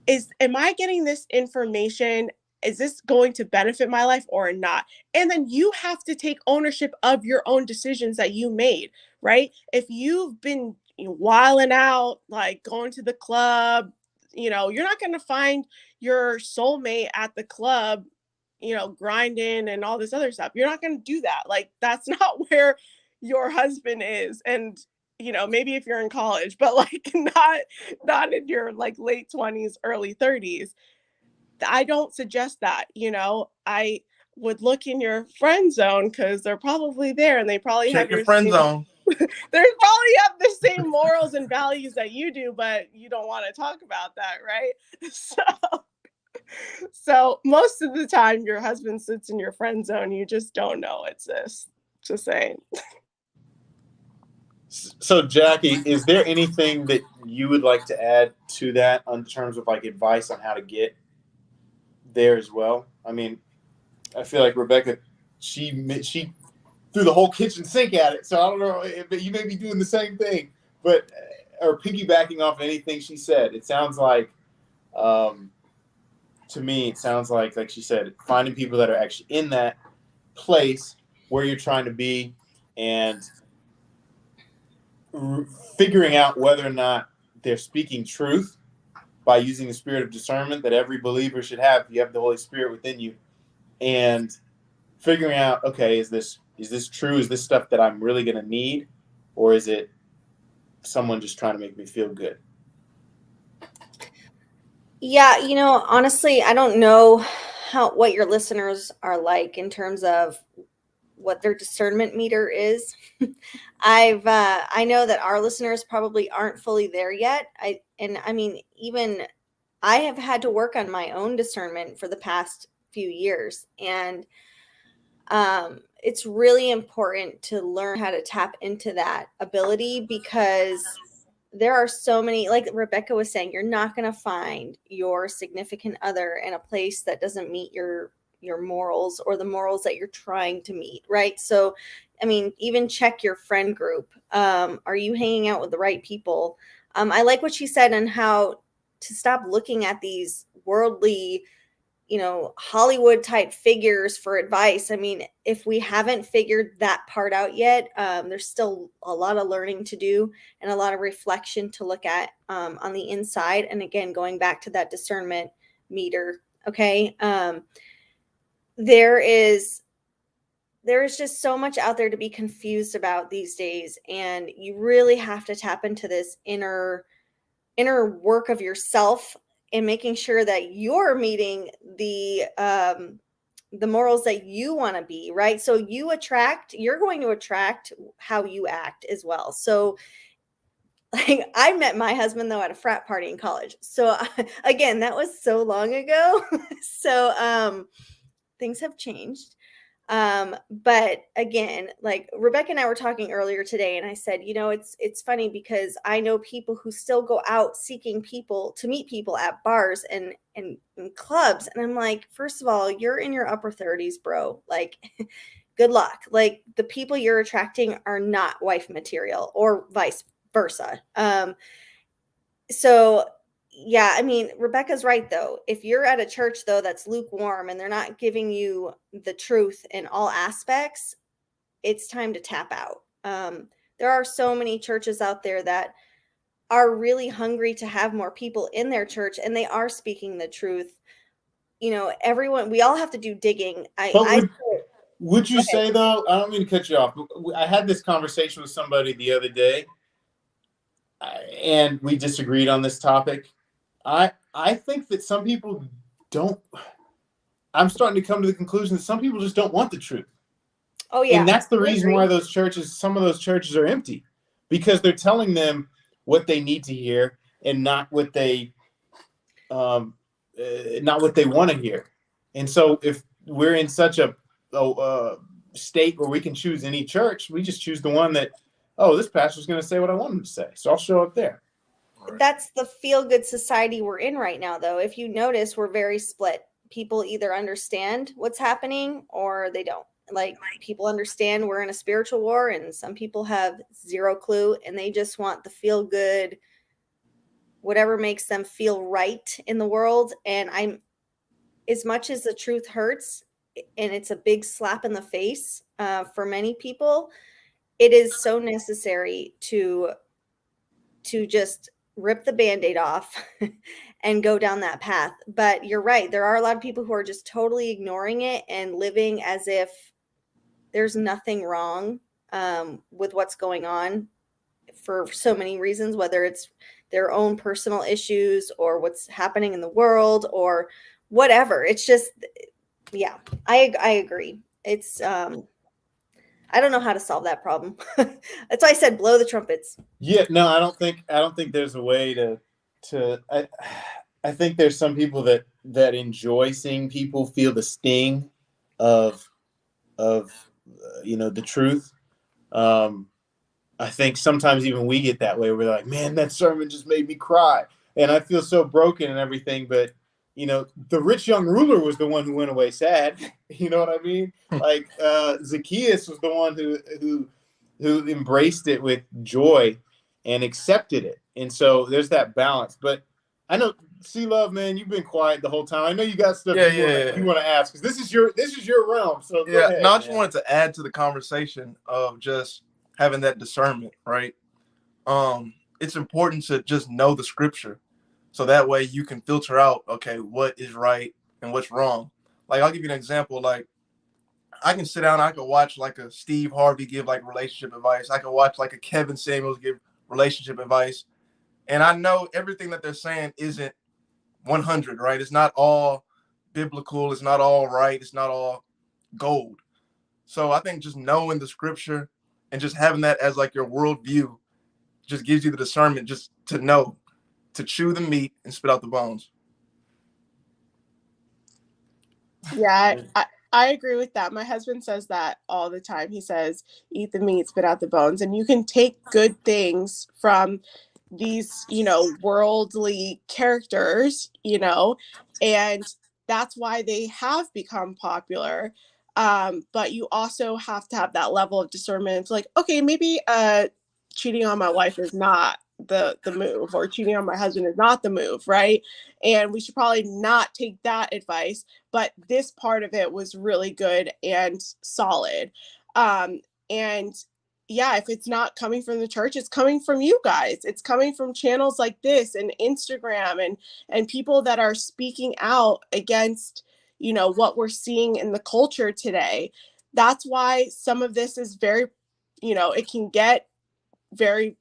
Am I getting this information? Is this going to benefit my life or not? And then you have to take ownership of your own decisions that you made, right? If you've been wilding out, like going to the club, you're not going to find your soulmate at the club, grinding and all this other stuff. You're not going to do that. Like, that's not where your husband is. And maybe if you're in college, but like not in your like late 20s, early 30s. I don't suggest that. I would look in your friend zone, because they're probably there and they probably Check have your your friend same, zone. they probably have the same morals and values that you do, but you don't want to talk about that, right? So most of the time your husband sits in your friend zone, you just don't know it's this. Just saying. So, Jackie, is there anything that you would like to add to that in terms of like advice on how to get there as well? I mean, I feel like Rebecca, she threw the whole kitchen sink at it. So I don't know if you may be doing the same thing, but or piggybacking off anything she said. It sounds like, to me, it sounds like she said, finding people that are actually in that place where you're trying to be, and figuring out whether or not they're speaking truth by using the spirit of discernment that every believer should have. You have the Holy Spirit within you, and figuring out, okay, is this true? Is this stuff that I'm really going to need, or is it someone just trying to make me feel good? Yeah, honestly, I don't know what your listeners are like in terms of what their discernment meter is. I know that our listeners probably aren't fully there yet. Even I have had to work on my own discernment for the past few years, and it's really important to learn how to tap into that ability, because there are so many, like Rebecca was saying, you're not going to find your significant other in a place that doesn't meet your morals or the morals that you're trying to meet, right? So, even check your friend group. Are you hanging out with the right people? I like what she said on how to stop looking at these worldly, Hollywood type figures for advice. If we haven't figured that part out yet, there's still a lot of learning to do and a lot of reflection to look at on the inside. And again, going back to that discernment meter, okay? There is just so much out there to be confused about these days, and you really have to tap into this inner work of yourself and making sure that you're meeting the morals that you want to be, right? So you're going to attract how you act as well. So like, I met my husband though at a frat party in college. So again, that was so long ago. So things have changed. But again, like Rebecca and I were talking earlier today, and I said, it's funny because I know people who still go out seeking people to meet people at bars and clubs. And I'm like, first of all, you're in your upper 30s, bro. Like, good luck. Like, the people you're attracting are not wife material, or vice versa. So yeah, Rebecca's right though. If you're at a church though that's lukewarm and they're not giving you the truth in all aspects, it's time to tap out. There are so many churches out there that are really hungry to have more people in their church, and they are speaking the truth. Everyone, we all have to do digging. Would you say though, I don't mean to cut you off, but I had this conversation with somebody the other day, and we disagreed on this topic. I think that some people don't. I'm starting to come to the conclusion that some people just don't want the truth. Oh yeah. And that's the I reason agree. why some of those churches are empty, because they're telling them what they need to hear and not what they want to hear. And so if we're in such a state where we can choose any church, we just choose the one that, oh, this pastor's going to say what I want him to say, so I'll show up there. That's the feel-good society we're in right now, though. If you notice, we're very split. People either understand what's happening or they don't. Like, people understand we're in a spiritual war, and some people have zero clue, and they just want the feel-good, whatever makes them feel right in the world. And as much as the truth hurts, and it's a big slap in the face for many people, it is so necessary to just rip the Band-Aid off and go down that path. But you're right. There are a lot of people who are just totally ignoring it and living as if there's nothing wrong with what's going on for so many reasons, whether it's their own personal issues or what's happening in the world or whatever. It's just, yeah, I agree. It's, I don't know how to solve that problem. That's why I said blow the trumpets. Yeah, no, I don't think there's a way to I think there's some people that enjoy seeing people feel the sting of the truth. I think sometimes even we get that way. We're like, man, that sermon just made me cry, and I feel so broken and everything. But the rich young ruler was the one who went away sad. You know what I mean? Like Zacchaeus was the one who embraced it with joy and accepted it. And so there's that balance. But I know, C-Love, man, you've been quiet the whole time. I know you got stuff you want to ask, because this is your realm. So go ahead, no, I just wanted to add to the conversation of just having that discernment, right? It's important to just know the scripture, so that way you can filter out, okay, what is right and what's wrong. Like, I'll give you an example. Like, I can sit down, I can watch like a Steve Harvey give like relationship advice. I can watch like a Kevin Samuels give relationship advice. And I know everything that they're saying isn't 100, right? It's not all biblical. It's not all right. It's not all gold. So I think just knowing the scripture and just having that as like your worldview just gives you the discernment just to know, to chew the meat and spit out the bones. Yeah, I agree with that. My husband says that all the time. He says, eat the meat, spit out the bones. And you can take good things from these, worldly characters, and that's why they have become popular. But you also have to have that level of discernment. It's like, okay, maybe cheating on my wife is not the move, or cheating on my husband is not the move, right? And we should probably not take that advice. But this part of it was really good and solid. And yeah, if it's not coming from the church, it's coming from you guys. It's coming from channels like this and Instagram and people that are speaking out against, what we're seeing in the culture today. That's why some of this is very, it can get very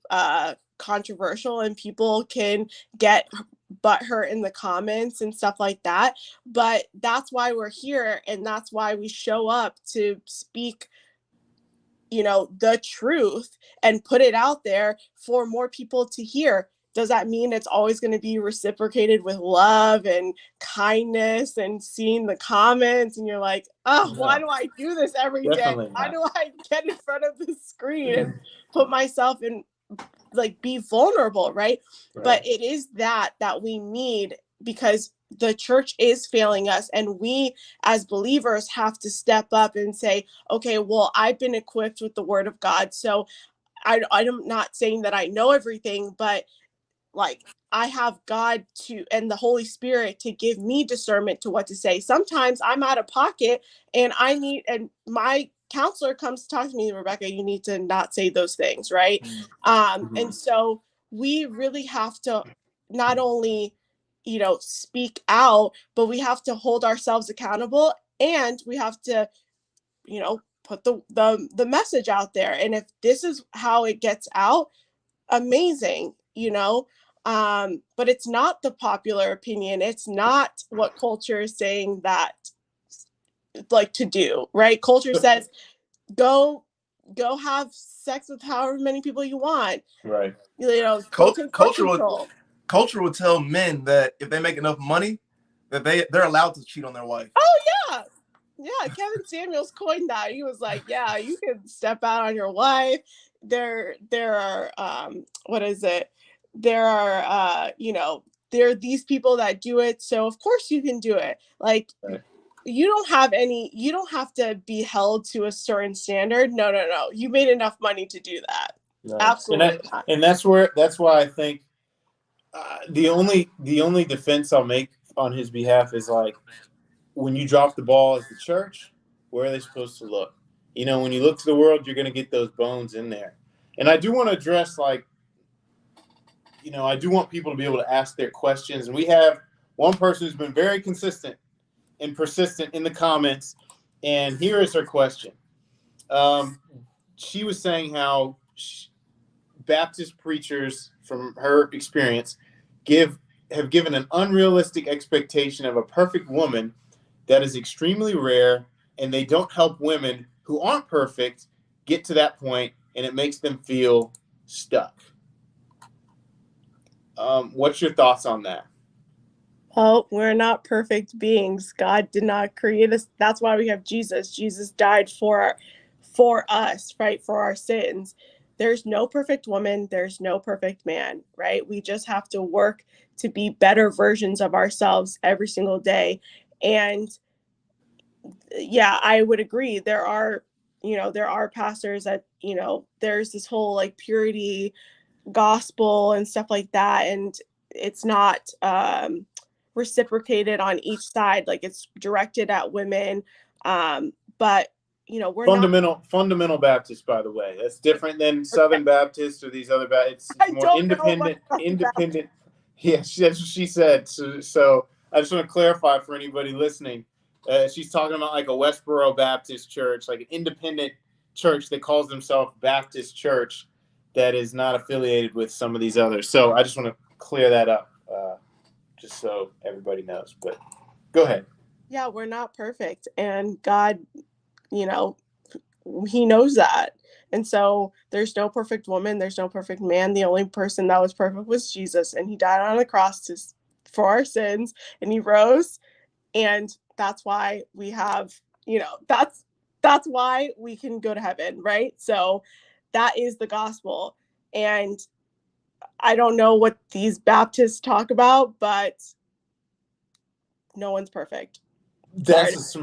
controversial, and people can get butthurt in the comments and stuff like that. But that's why we're here, and that's why we show up to speak the truth and put it out there for more people to hear. Does that mean it's always going to be reciprocated with love and kindness and seeing the comments and you're like, oh, why do I do this every day? Why do I get in front of the screen and put myself in, like, be vulnerable, right? But it is that we need, because the church is failing us, and we as believers have to step up and say, okay, well, I've been equipped with the word of God, so I'm not saying that I know everything, but like, I have God and the Holy Spirit to give me discernment to what to say. Sometimes I'm out of pocket and my counselor comes to talk to me, Rebecca, you need to not say those things, right? And so we really have to not only, speak out, but we have to hold ourselves accountable, and we have to, put the message out there. And if this is how it gets out, amazing, but it's not the popular opinion. It's not what culture is saying that, like, to do, right? Culture says go have sex with however many people you want. Right. You know, go take birth control. Culture will tell men that if they make enough money, that they're allowed to cheat on their wife. Oh yeah. Yeah, Kevin Samuels coined that. He was like, yeah, you can step out on your wife. There are what is it? There are there are these people that do it, so of course you can do it. Like, right. You don't have to be held to a certain standard. No. You made enough money to do that. Right. Absolutely. And that's why I think the only defense I'll make on his behalf is like, when you drop the ball as the church, where are they supposed to look? You know, when you look to the world, you're going to get those bones in there. And I do want to address, like, you know, I do want people to be able to ask their questions. And we have one person who's been very consistent and persistent in the comments. And here is her question. She was saying how Baptist preachers, from her experience, have given an unrealistic expectation of a perfect woman that is extremely rare, and they don't help women who aren't perfect get to that point, and it makes them feel stuck. What's your thoughts on that? Well, we're not perfect beings. God did not create us. That's why we have Jesus. Jesus died for us, right? For our sins. There's no perfect woman. There's no perfect man, right? We just have to work to be better versions of ourselves every single day. And yeah, I would agree. There are pastors that, there's this whole like purity gospel and stuff like that. And it's not reciprocated on each side. Like, it's directed at women. But we're fundamental Baptist, by the way. That's different than Southern Baptist or these other Baptists. It's more independent. Yeah, that's what she said. So I just want to clarify for anybody listening. She's talking about like a Westboro Baptist church, like an independent church that calls themselves Baptist Church, that is not affiliated with some of these others. So I just want to clear that up, just so everybody knows. But go ahead. Yeah, we're not perfect, and God, He knows that. And so there's no perfect woman, there's no perfect man. The only person that was perfect was Jesus, and He died on the cross for our sins, and He rose. And that's why we have, that's why we can go to heaven, right? So that is the gospel. And I don't know what these Baptists talk about, but no one's perfect. That's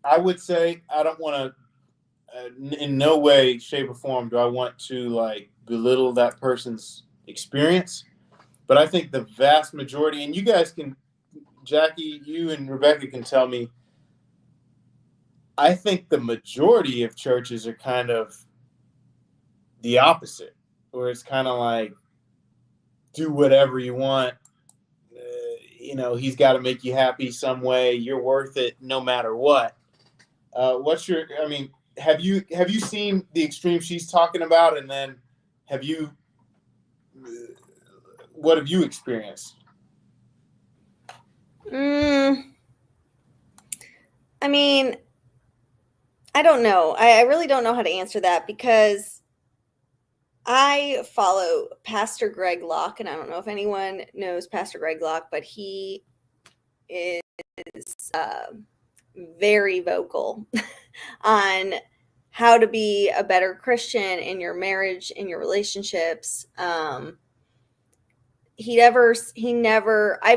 I would say, I don't want to, in no way, shape, or form do I want to like belittle that person's experience. But I think the vast majority, and you guys can, Jackie, you and Rebecca can tell me, I think the majority of churches are kind of the opposite, where it's kind of like, do whatever you want. He's got to make you happy some way. You're worth it no matter what. Have you seen the extreme she's talking about? And then what have you experienced? I mean, I don't know. I really don't know how to answer that, because I follow Pastor Greg Locke, and I don't know if anyone knows Pastor Greg Locke, but he is very vocal on how to be a better Christian in your marriage, in your relationships. I've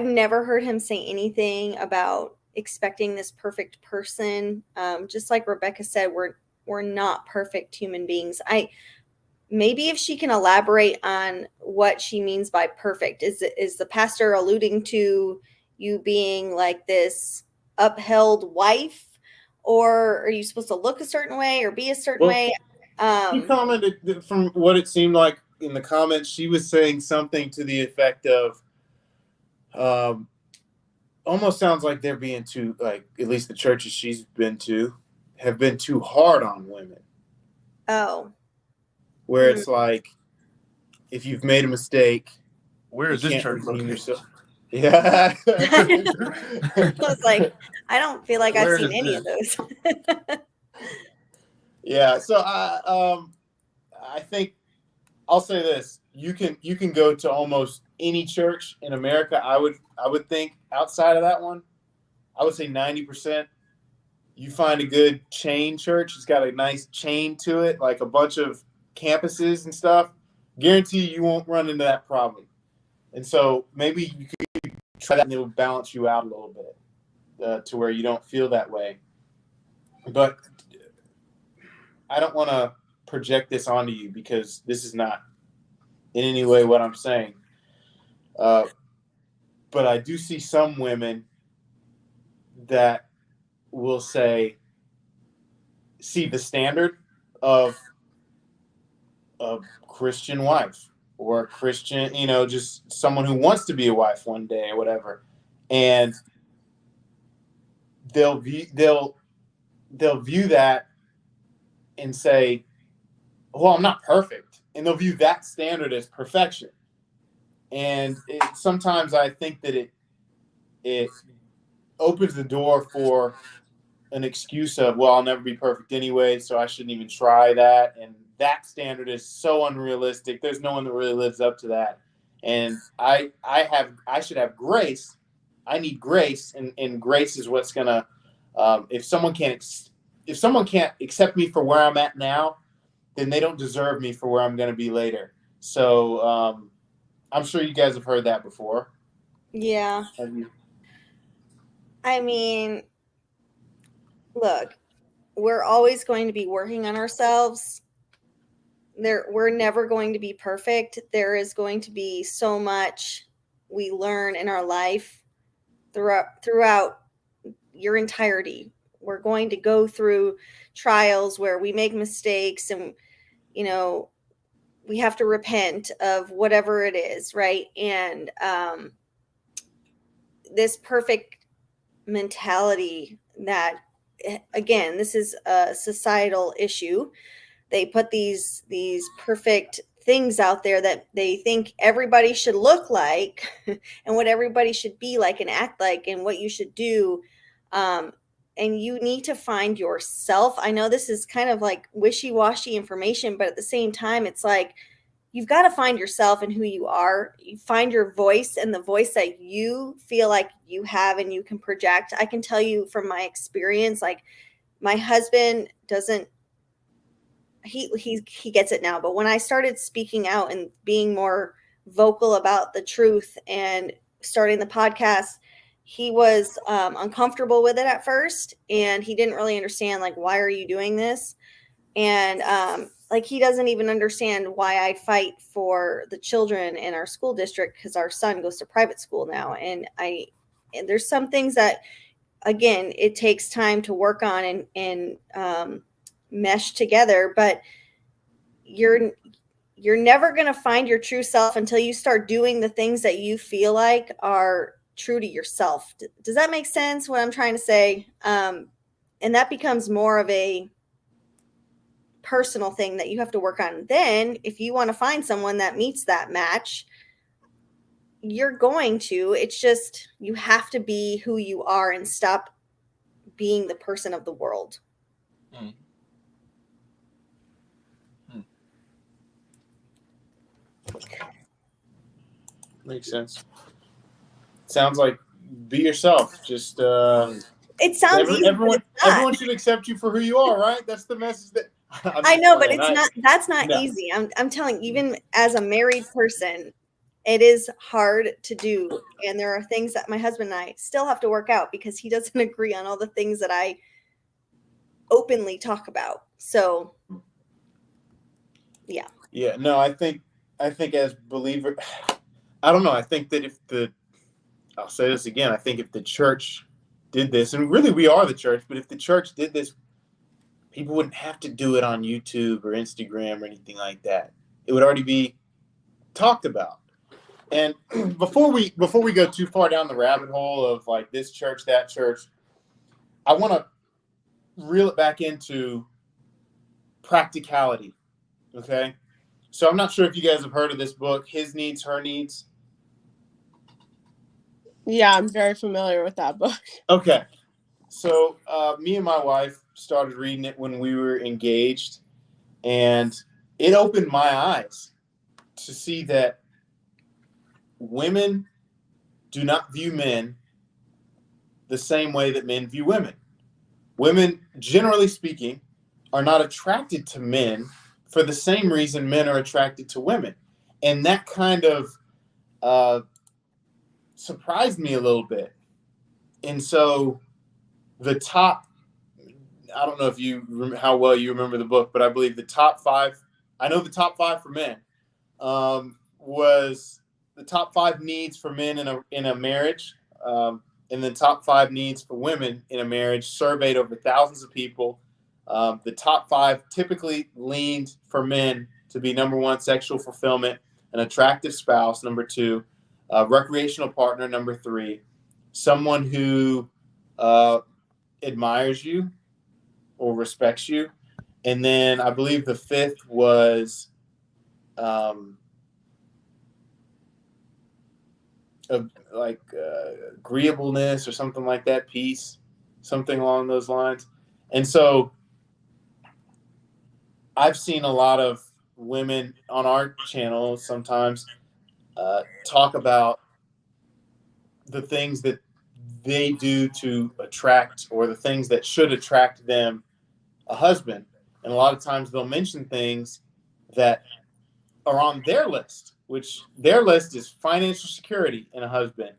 never heard him say anything about expecting this perfect person. Just like Rebecca said, we're not perfect human beings. Maybe if she can elaborate on what she means by perfect. Is the pastor alluding to you being like this upheld wife, or are you supposed to look a certain way or be a certain way? She commented, from what it seemed like in the comments, she was saying something to the effect of, almost sounds like they're being too, like, at least the churches she's been to have been too hard on women. Oh. Where it's like, if you've made a mistake, where is this church located? Yeah. I was like, I don't feel like I've seen any of those. Yeah. So I think I'll say this: you can go to almost any church in America. I would think outside of that one, I would say 90%. You find a good chain church. It's got a nice chain to it, like a bunch of campuses and stuff. Guarantee you won't run into that problem. And so maybe you could try that, and it will balance you out a little bit to where you don't feel that way. But I don't want to project this onto you because this is not in any way what I'm saying. But I do see some women that will see the standard of a Christian wife or a Christian, just someone who wants to be a wife one day or whatever. And they'll view that and say, well, I'm not perfect. And they'll view that standard as perfection. And sometimes I think that it opens the door for an excuse of, well, I'll never be perfect anyway, so I shouldn't even try that. And that standard is so unrealistic. There's no one that really lives up to that. And I should have grace. I need grace, and grace is what's gonna. If someone can't accept me for where I'm at now, then they don't deserve me for where I'm going to be later. So I'm sure you guys have heard that before. Yeah. Have you? I mean, look, we're always going to be working on ourselves. We're never going to be perfect. There is going to be so much we learn in our life throughout your entirety. We're going to go through trials where we make mistakes, and we have to repent of whatever it is, right? And this perfect mentality that, again, this is a societal issue. They put these perfect things out there that they think everybody should look like and what everybody should be like and act like and what you should do. And you need to find yourself. I know this is kind of like wishy-washy information, but at the same time, it's like you've got to find yourself and who you are. You find your voice and the voice that you feel like you have and you can project. I can tell you from my experience, like my husband doesn't, he gets it now. But when I started speaking out and being more vocal about the truth and starting the podcast, he was uncomfortable with it at first, and he didn't really understand, like, why are you doing this? And he doesn't even understand why I fight for the children in our school district, because our son goes to private school now. And there's some things that, again, it takes time to work on and mesh together, but you're never going to find your true self until you start doing the things that you feel like are true to yourself. Does that make sense, what I'm trying to say? And that becomes more of a personal thing that you have to work on. Then if you want to find someone that meets that match, you're going to. It's just you have to be who you are and stop being the person of the world. Makes sense. Sounds like be yourself. Just it sounds easy, everyone should accept you for who you are, right? That's the message that I know, but that's not easy. I'm telling you, even as a married person, it is hard to do. And there are things that my husband and I still have to work out because he doesn't agree on all the things that I openly talk about. So yeah. Yeah, no, I think as believer, I don't know. I think that I'll say this again, I think if the church did this, and really we are the church, but if the church did this, people wouldn't have to do it on YouTube or Instagram or anything like that. It would already be talked about. And before we go too far down the rabbit hole of like this church, that church, I want to reel it back into practicality. Okay. So I'm not sure if you guys have heard of this book, His Needs, Her Needs. Yeah, I'm very familiar with that book. Okay. So me and my wife started reading it when we were engaged, and it opened my eyes to see that women do not view men the same way that men view women. Women, generally speaking, are not attracted to men for the same reason men are attracted to women. And that kind of surprised me a little bit. And so the top, I don't know if how well you remember the book, but I believe the top 5, I know the top 5 for men, was the top 5 needs for men in a marriage, and the top 5 needs for women in a marriage, surveyed over thousands of people. The top 5 typically leaned for men to be: number 1, sexual fulfillment, an attractive spouse; number 2, recreational partner; number 3, someone who admires you or respects you; and then I believe the 5th was agreeableness or something like that, peace, something along those lines. And so I've seen a lot of women on our channel sometimes talk about the things that they do to attract, or the things that should attract them a husband. And a lot of times they'll mention things that are on their list, which their list is financial security in a husband,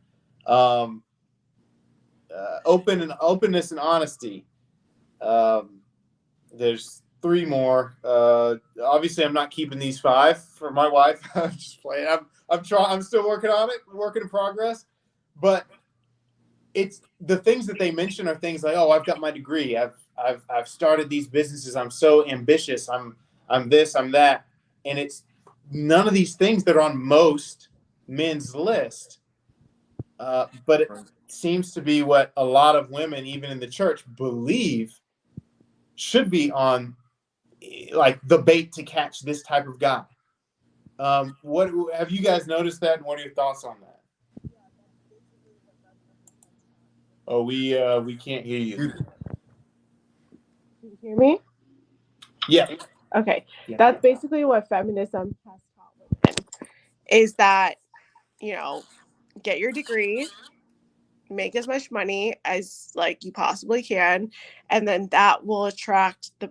openness and honesty. There's 3 more. Obviously, I'm not keeping these 5 for my wife. I'm just playing. I'm trying. I'm still working on it. Work in progress. But it's the things that they mention are things like, oh, I've got my degree. I've started these businesses. I'm so ambitious. I'm this. I'm that. And it's none of these things that are on most men's list. But it seems to be what a lot of women, even in the church, believe should be on, like, the bait to catch this type of guy. What have you guys noticed that, and what are your thoughts on that? Oh, we can't hear you. Can you hear me? Yeah. Okay. Yeah. That's basically what feminism has taught women, is that, get your degree, make as much money as like you possibly can, and then that will attract the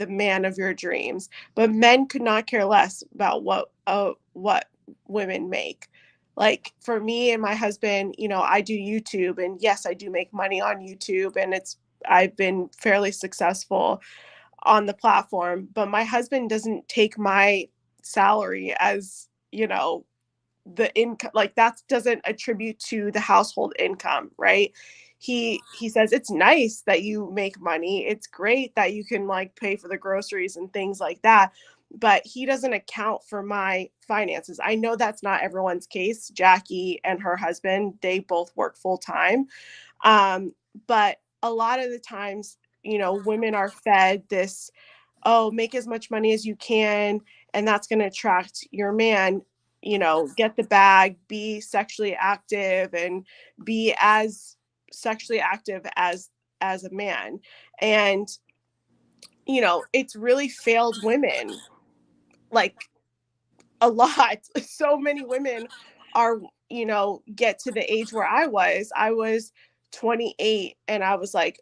man of your dreams. But men could not care less about what women make. Like for me and my husband, I do YouTube, and yes, I do make money on YouTube, and I've been fairly successful on the platform, but my husband doesn't take my salary as, the income, like that doesn't attribute to the household income, right? He says it's nice that you make money, it's great that you can like pay for the groceries and things like that, but he doesn't account for my finances. I know that's not everyone's case. Jackie and her husband, they both work full time, but a lot of the times, women are fed this, oh, make as much money as you can, and that's going to attract your man. Get the bag, be sexually active, and be as sexually active as a man. And it's really failed women, like a lot. So many women are, get to the age where I was 28, and I was like,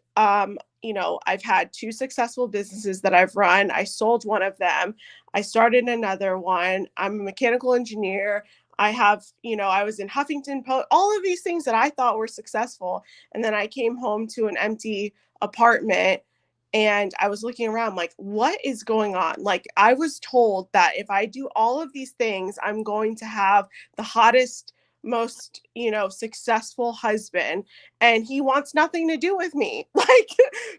I've had 2 successful businesses that I've run. I sold one of them. I started another one. I'm a mechanical engineer. I have, I was in Huffington Post, all of these things that I thought were successful. And then I came home to an empty apartment, and I was looking around like, what is going on? Like, I was told that if I do all of these things, I'm going to have the hottest, most, successful husband, and he wants nothing to do with me. Like,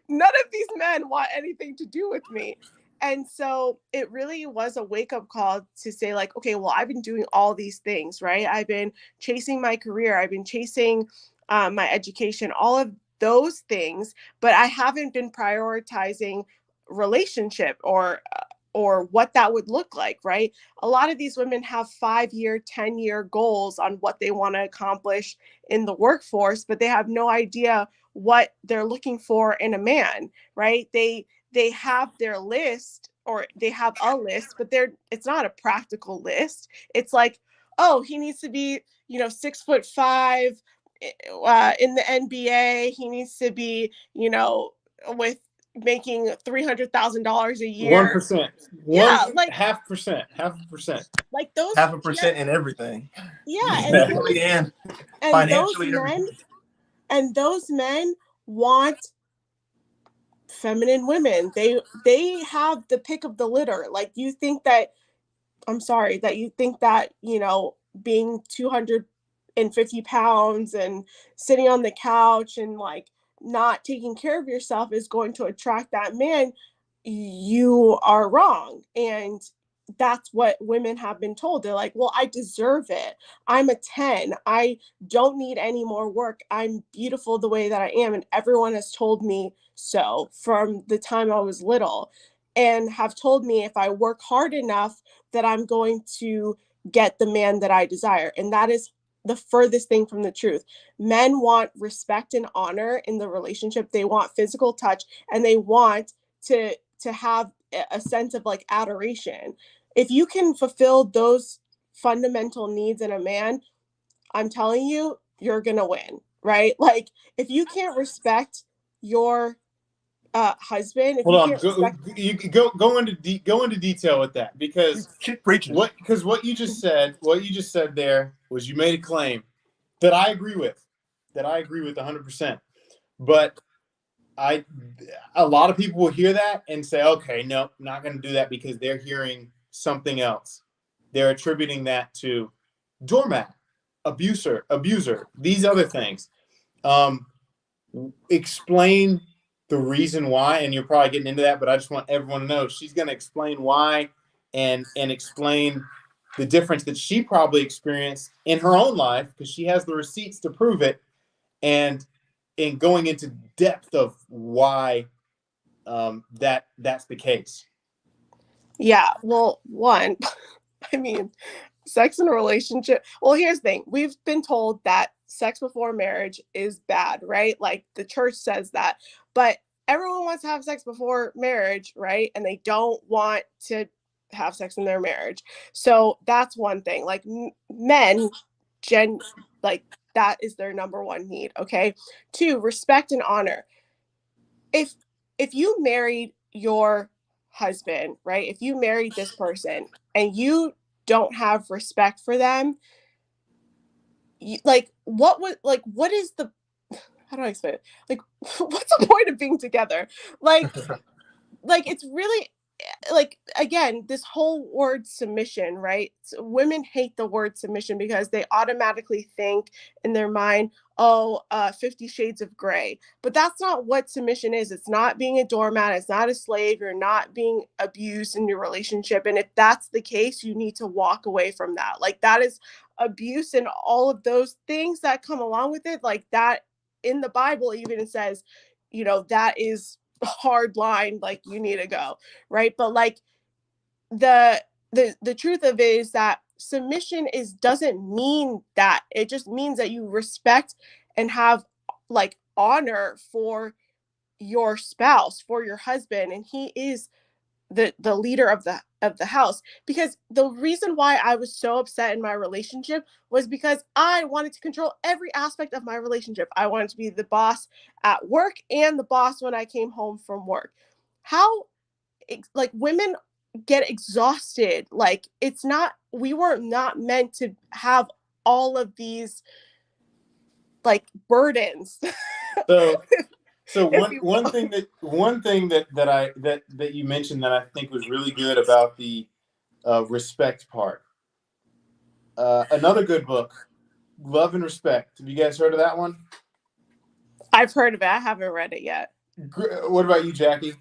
none of these men want anything to do with me. And so it really was a wake-up call to say, like, okay, well, I've been doing all these things, right? I've been chasing my career. I've been chasing my education, all of those things, but I haven't been prioritizing relationship or what that would look like, right? A lot of these women have 5-year, 10-year goals on what they want to accomplish in the workforce, but they have no idea what they're looking for in a man, right? They have their list, or they have a list, but it's not a practical list. It's like, oh, he needs to be, 6'5", in the NBA. He needs to be, with making $300,000 a year. 1%, Yeah, like half a percent. like those 0.5% in everything. yeah, Mentally and and those financially, men everything. and those men want feminine women. They have the pick of the litter. Like, you think that being 250 pounds and sitting on the couch and like not taking care of yourself is going to attract that man. You are wrong. And that's what women have been told. They're like, well, I deserve it. I'm a 10. I don't need any more work. I'm beautiful the way that I am. And everyone has told me so from the time I was little, and have told me if I work hard enough that I'm going to get the man that I desire. And that is the furthest thing from the truth. Men want respect and honor in the relationship. They want physical touch, and they want to have a sense of like adoration. If you can fulfill those fundamental needs in a man, I'm telling you, you're gonna win, right? Like, if you can't respect your husband, if Hold you on, can't respect, go into detail with that, because Keep preaching. what you just said there was, you made a claim that I agree with 100%. But a lot of people will hear that and say, okay, no, not going to do that, because they're hearing something else. They're attributing that to doormat, abuser, these other things. Explain the reason why, and you're probably getting into that, but I just want everyone to know she's going to explain why, and explain the difference that she probably experienced in her own life, because she has the receipts to prove it, and going into depth of why that's the case. yeah, well, one, I mean, sex in a relationship. Well, here's the thing. We've been told that sex before marriage is bad, right? Like, the church says that, but everyone wants to have sex before marriage, right? And they don't want to have sex in their marriage. So that's one thing. Like, men, like, that is their number one need. Okay. 2, respect and honor. If you married your husband, right? If you married this person and you don't have respect for them, what is the, how do I explain it? Like, what's the point of being together? Like, it's really, like, again, this whole word submission, right? So women hate the word submission because they automatically think in their mind, 50 Shades of Grey. But that's not what submission is. It's not being a doormat. It's not a slave. You're not being abused in your relationship. And if that's the case, you need to walk away from that. Like, that is abuse and all of those things that come along with it. Like, that in the Bible even it says, that is a hard line, like, you need to go, right? But like, the truth of it is that submission doesn't mean that. It just means that you respect and have like honor for your spouse, for your husband, and he is the leader of the house. Because the reason why I was so upset in my relationship was because I wanted to control every aspect of my relationship. I wanted to be the boss at work and the boss when I came home from work. How, like, women get exhausted. Like, we were not meant to have all of these like burdens. So one thing that you mentioned that I think was really good about the respect part. Another good book, Love and Respect. Have you guys heard of that one? I've heard of it. I haven't read it yet. What about you, Jackie?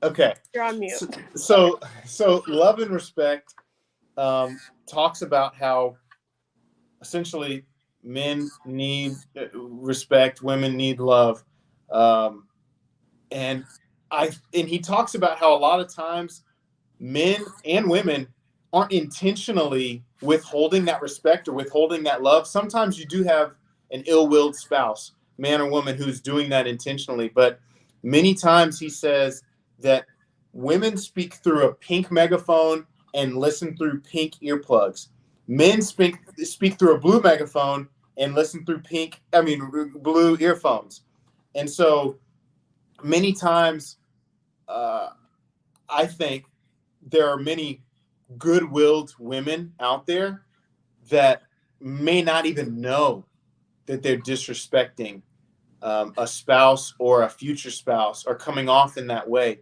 Okay. You're on mute. So Love and Respect talks about how essentially men need respect, women need love, and he talks about how a lot of times men and women aren't intentionally withholding that respect or withholding that love. Sometimes you do have an ill-willed spouse. man or woman who's doing that intentionally, but many times he says that women speak through a pink megaphone and listen through pink earplugs. Men speak through a blue megaphone and listen through blue earphones. And so many times, I think there are many good-willed women out there that may not even know that they're disrespecting a spouse or a future spouse, or coming off in that way.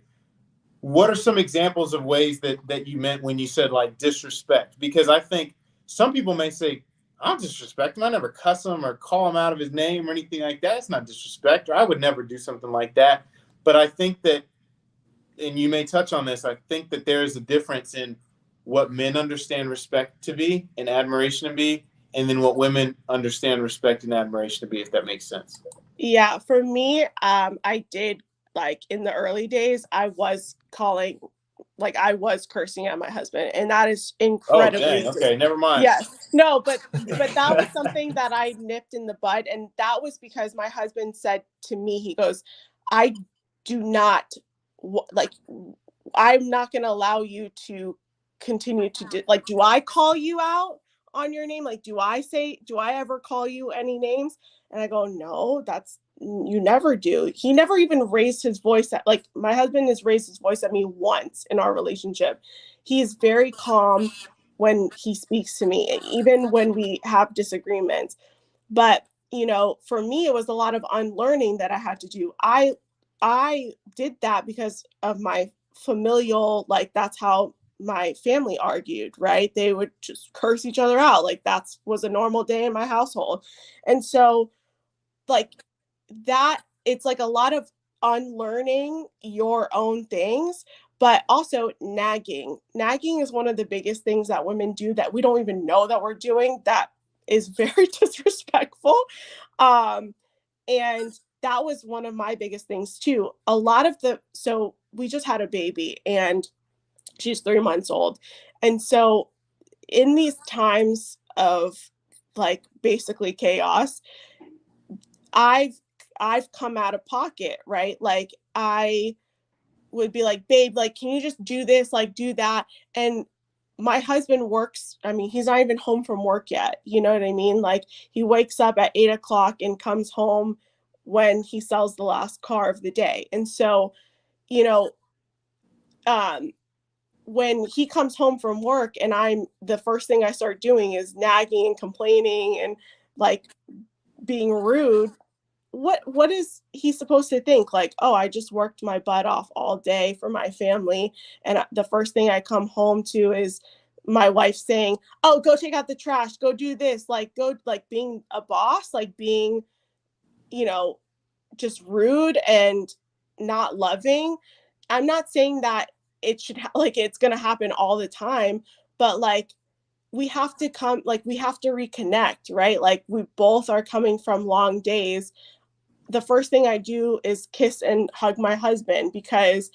What are some examples of ways that you meant when you said like disrespect? Because I think some people may say, I don't disrespect him. I never cuss him or call him out of his name or anything like that. It's not disrespect, or I would never do something like that. But I think that, and you may touch on this, I think that there is a difference in what men understand respect to be and admiration to be, and then what women understand respect and admiration to be, if that makes sense. Yeah, for me, I did, like, in the early days, I was cursing at my husband, and that is incredibly. Oh, dang. Okay, never mind. Yes. No, but that was something that I nipped in the bud, and that was because my husband said to me, he goes, I do not, I'm not going to allow you to continue to do I call you out on your name? Like, do I ever call you any names? And I go, no, you never do. He never even raised his voice my husband has raised his voice at me once in our relationship. He is very calm when he speaks to me, even when we have disagreements. But, for me, it was a lot of unlearning that I had to do. I did that because of my familial, that's how my family argued, right? They would just curse each other out. That was a normal day in my household. And so, that, it's a lot of unlearning your own things, but also nagging. Nagging is one of the biggest things that women do that we don't even know that we're doing, that is very disrespectful. And that was one of my biggest things too. So we just had a baby, and she's 3 months old. And so in these times of basically chaos, I've come out of pocket, right? I would be like, babe, can you just do this, do that? And my husband works, he's not even home from work yet. You know what I mean? He wakes up at 8:00 and comes home when he sells the last car of the day. And so, when he comes home from work, and the first thing I start doing is nagging and complaining and being rude, what is he supposed to think? Oh, I just worked my butt off all day for my family, and the first thing I come home to is my wife saying, oh, go take out the trash, go do this, go, being a boss, being, just rude and not loving. I'm not saying that it should it's going to happen all the time, but we have to reconnect, right? We both are coming from long days. The first thing I do is kiss and hug my husband, because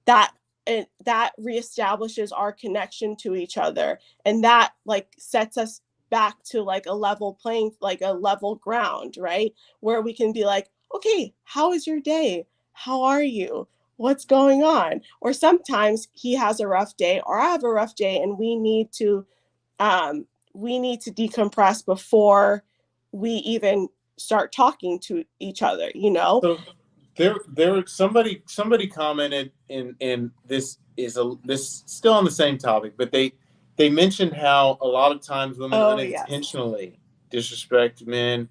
that reestablishes our connection to each other, and that sets us back to a level playing, a level ground, right? Where we can be okay, how is your day? How are you? What's going on? Or sometimes he has a rough day, or I have a rough day, and we need to decompress before we even start talking to each other, So there somebody commented in this still on the same topic, but they mentioned how a lot of times women unintentionally disrespect men,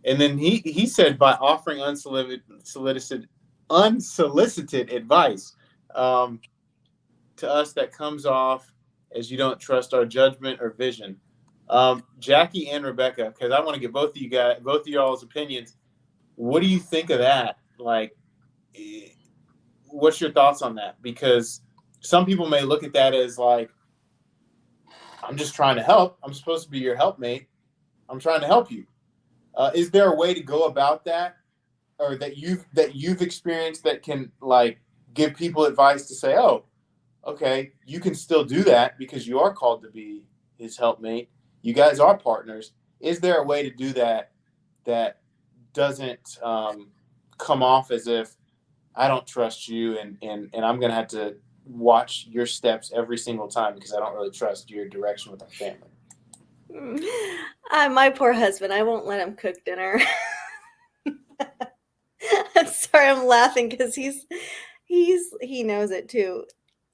and then he said by offering unsolicited advice to us, that comes off as you don't trust our judgment or vision. Jackie and Rebecca, because I want to get both of y'all's opinions. What do you think of that? What's your thoughts on that? Because some people may look at that as I'm just trying to help. I'm supposed to be your helpmate. I'm trying to help you. Is there a way to go about that, or that you've experienced, that can give people advice to say, oh, okay, you can still do that because you are called to be his helpmate. You guys are partners. Is there a way to do that doesn't come off as if I don't trust you and I'm going to have to watch your steps every single time because I don't really trust your direction with our family. My poor husband, I won't let him cook dinner. I'm sorry, I'm laughing because he knows it too.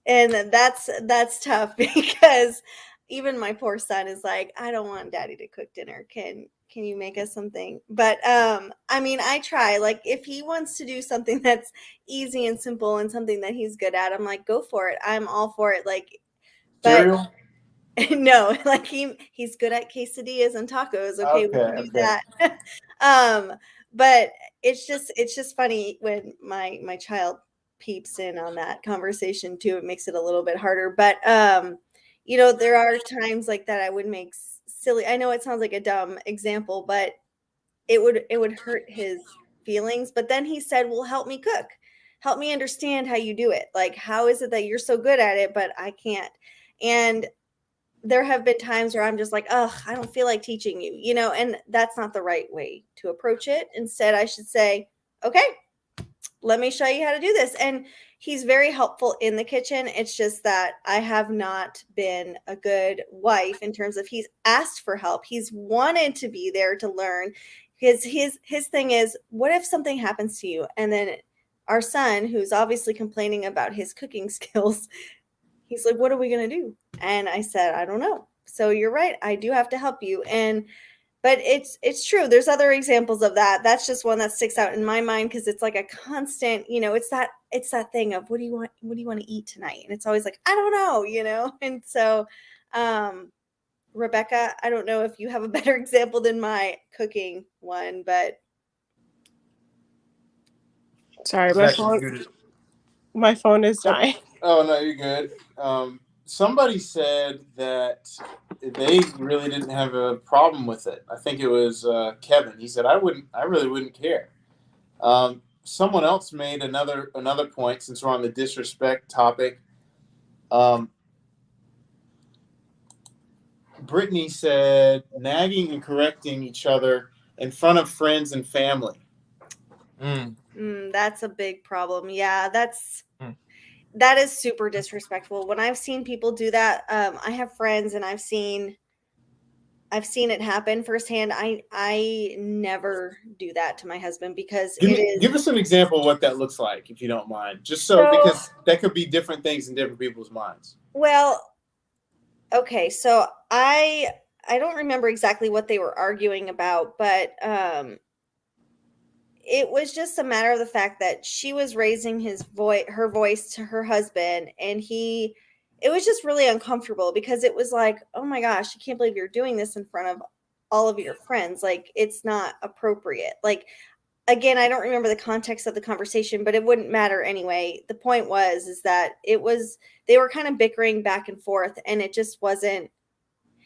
And that's tough because even my poor son is like, I don't want daddy to cook dinner. Can you make us something? But I mean, I try. Like if he wants to do something that's easy and simple and something that he's good at, I'm like, go for it. I'm all for it. Like, but Cereal? no, like he's good at quesadillas and tacos. Okay, we can do that. But it's just funny when my child peeps in on that conversation too. It makes it a little bit harder. But you know, there are times like that I would make silly. I know it sounds like a dumb example, but it would hurt his feelings. But then he said, "Well, help me cook. Help me understand how you do it. Like, how is it that you're so good at it, but I can't?" And there have been times where I'm just like, oh, I don't feel like teaching you, you know, and that's not the right way to approach it. Instead, I should say, okay, let me show you how to do this. And he's very helpful in the kitchen. It's just that I have not been a good wife in terms of he's asked for help. He's wanted to be there to learn. His thing is, what if something happens to you? And then our son, who's obviously complaining about his cooking skills, he's like, what are we going to do? And I said, I don't know. So you're right. I do have to help you. But it's true. There's other examples of that. That's just one that sticks out in my mind because it's like a constant, you know, it's that thing of what do you want to eat tonight? And it's always like, I don't know, you know? And so, Rebecca, I don't know if you have a better example than my cooking one, but. Sorry, my phone is dying. Oh, no, you're good. Somebody said that they really didn't have a problem with it. I think it was Kevin. He said, I really wouldn't care. Someone else made another point since we're on the disrespect topic. Brittany said, nagging and correcting each other in front of friends and family. That's a big problem. Yeah, that is super disrespectful. When I've seen people do that, I have friends and I've seen it happen firsthand. I never do that to my husband because give us an example of what that looks like, if you don't mind. Just so because that could be different things in different people's minds. Well, okay, so I don't remember exactly what they were arguing about, but it was just a matter of the fact that she was raising her voice to her husband, and it was just really uncomfortable because it was like, oh my gosh, I can't believe you're doing this in front of all of your friends. Like, it's not appropriate. Like, again, I don't remember the context of the conversation, but it wouldn't matter anyway. The point is that they were kind of bickering back and forth, and it just wasn't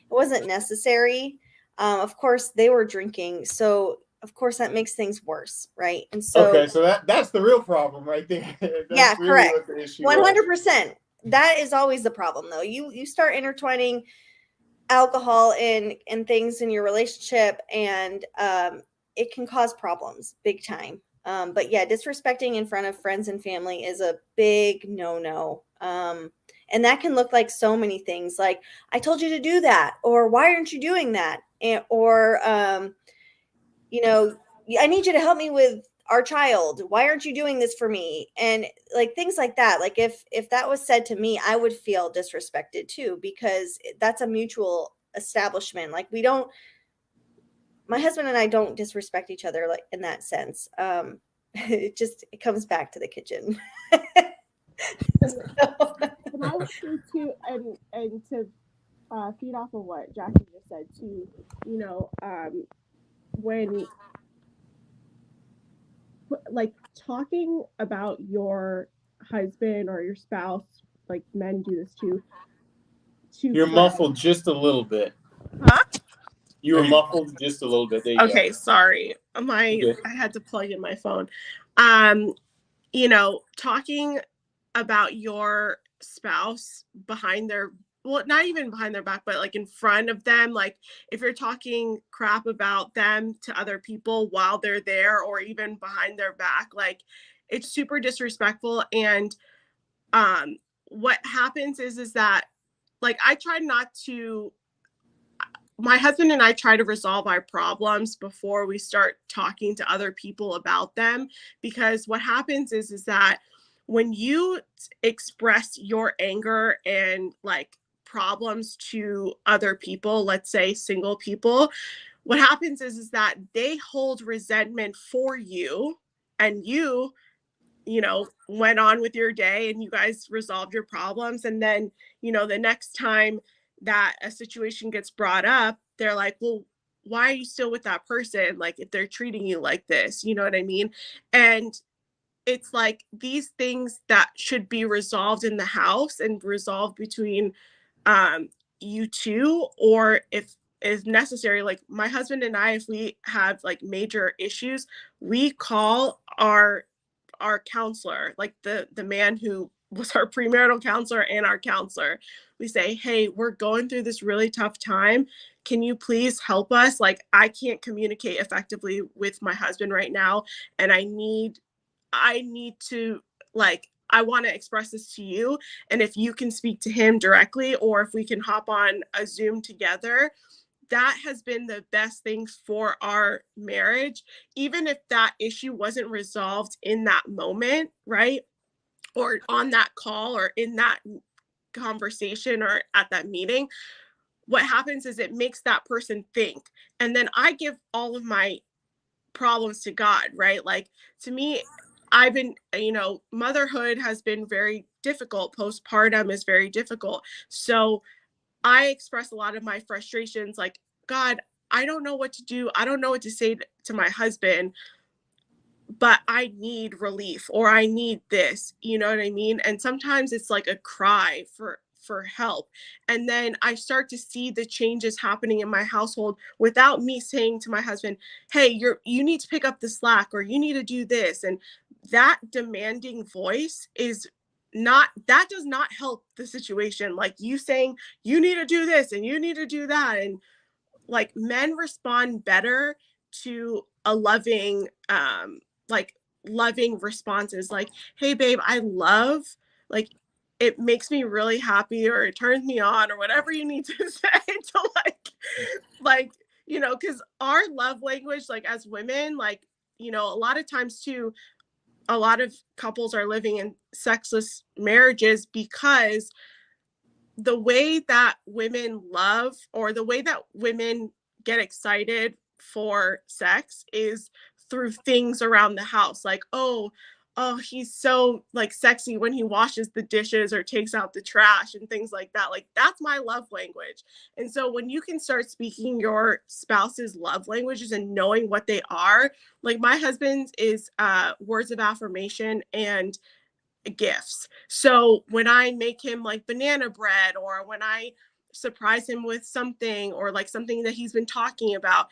necessary. Of course, they were drinking, so of course that makes things worse, right? And so okay, so that's the real problem right there. Yeah, really correct. What the issue 100%. That is always the problem, though. You start intertwining alcohol and things in your relationship, and it can cause problems big time. But yeah, disrespecting in front of friends and family is a big no-no. And that can look like so many things, like, I told you to do that, or why aren't you doing that? Or you know, I need you to help me with our child. Why aren't you doing this for me? And like things like that. Like if that was said to me, I would feel disrespected too, because that's a mutual establishment. Like my husband and I don't disrespect each other like in that sense. It comes back to the kitchen. And I would say too, and to feed off of what Jackie just said too, you know, when like talking about your husband or your spouse, like men do this too. You're muffled just a little bit. Huh? You were muffled just a little bit. There you go. Sorry. I had to plug in my phone. You know, talking about your spouse behind their well, not even behind their back, but like in front of them, like if you're talking crap about them to other people while they're there, or even behind their back, like it's super disrespectful. And what happens is that, like, I try not to, my husband and I try to resolve our problems before we start talking to other people about them, because what happens is that when you express your anger and like problems to other people, let's say single people, what happens is that they hold resentment for you, and you know, went on with your day and you guys resolved your problems. And then, you know, the next time that a situation gets brought up, they're like, well, why are you still with that person? Like, if they're treating you like this, you know what I mean? And it's like these things that should be resolved in the house and resolved between um, you two, or if is necessary, like my husband and I, if we have like major issues, we call our counselor, like the man who was our premarital counselor and our counselor. We say, hey, we're going through this really tough time. Can you please help us? Like, I can't communicate effectively with my husband right now, and I need to, like, I want to express this to you. And if you can speak to him directly, or if we can hop on a Zoom together, that has been the best thing for our marriage. Even if that issue wasn't resolved in that moment, right? Or on that call, or in that conversation, or at that meeting, what happens is it makes that person think. And then I give all of my problems to God, right? Like, to me, I've been, you know, motherhood has been very difficult. Postpartum is very difficult. So I express a lot of my frustrations, like, God, I don't know what to do. I don't know what to say to my husband, but I need relief, or I need this, you know what I mean? And sometimes it's like a cry for help. And then I start to see the changes happening in my household without me saying to my husband, hey, you need to pick up the slack, or you need to do this. And that demanding voice is not, that does not help the situation. Like, you saying you need to do this and you need to do that. And like, men respond better to a loving like loving responses, like, hey babe, I love, like, it makes me really happy, or it turns me on, or whatever you need to say to like, you know, because our love language, like as women, like, you know, a lot of times too, a lot of couples are living in sexless marriages because the way that women love, or the way that women get excited for sex, is through things around the house, like, oh, he's so like sexy when he washes the dishes or takes out the trash and things like that. Like, that's my love language. And so when you can start speaking your spouse's love languages and knowing what they are, like my husband's is words of affirmation and gifts. So when I make him like banana bread, or when I surprise him with something, or like something that he's been talking about,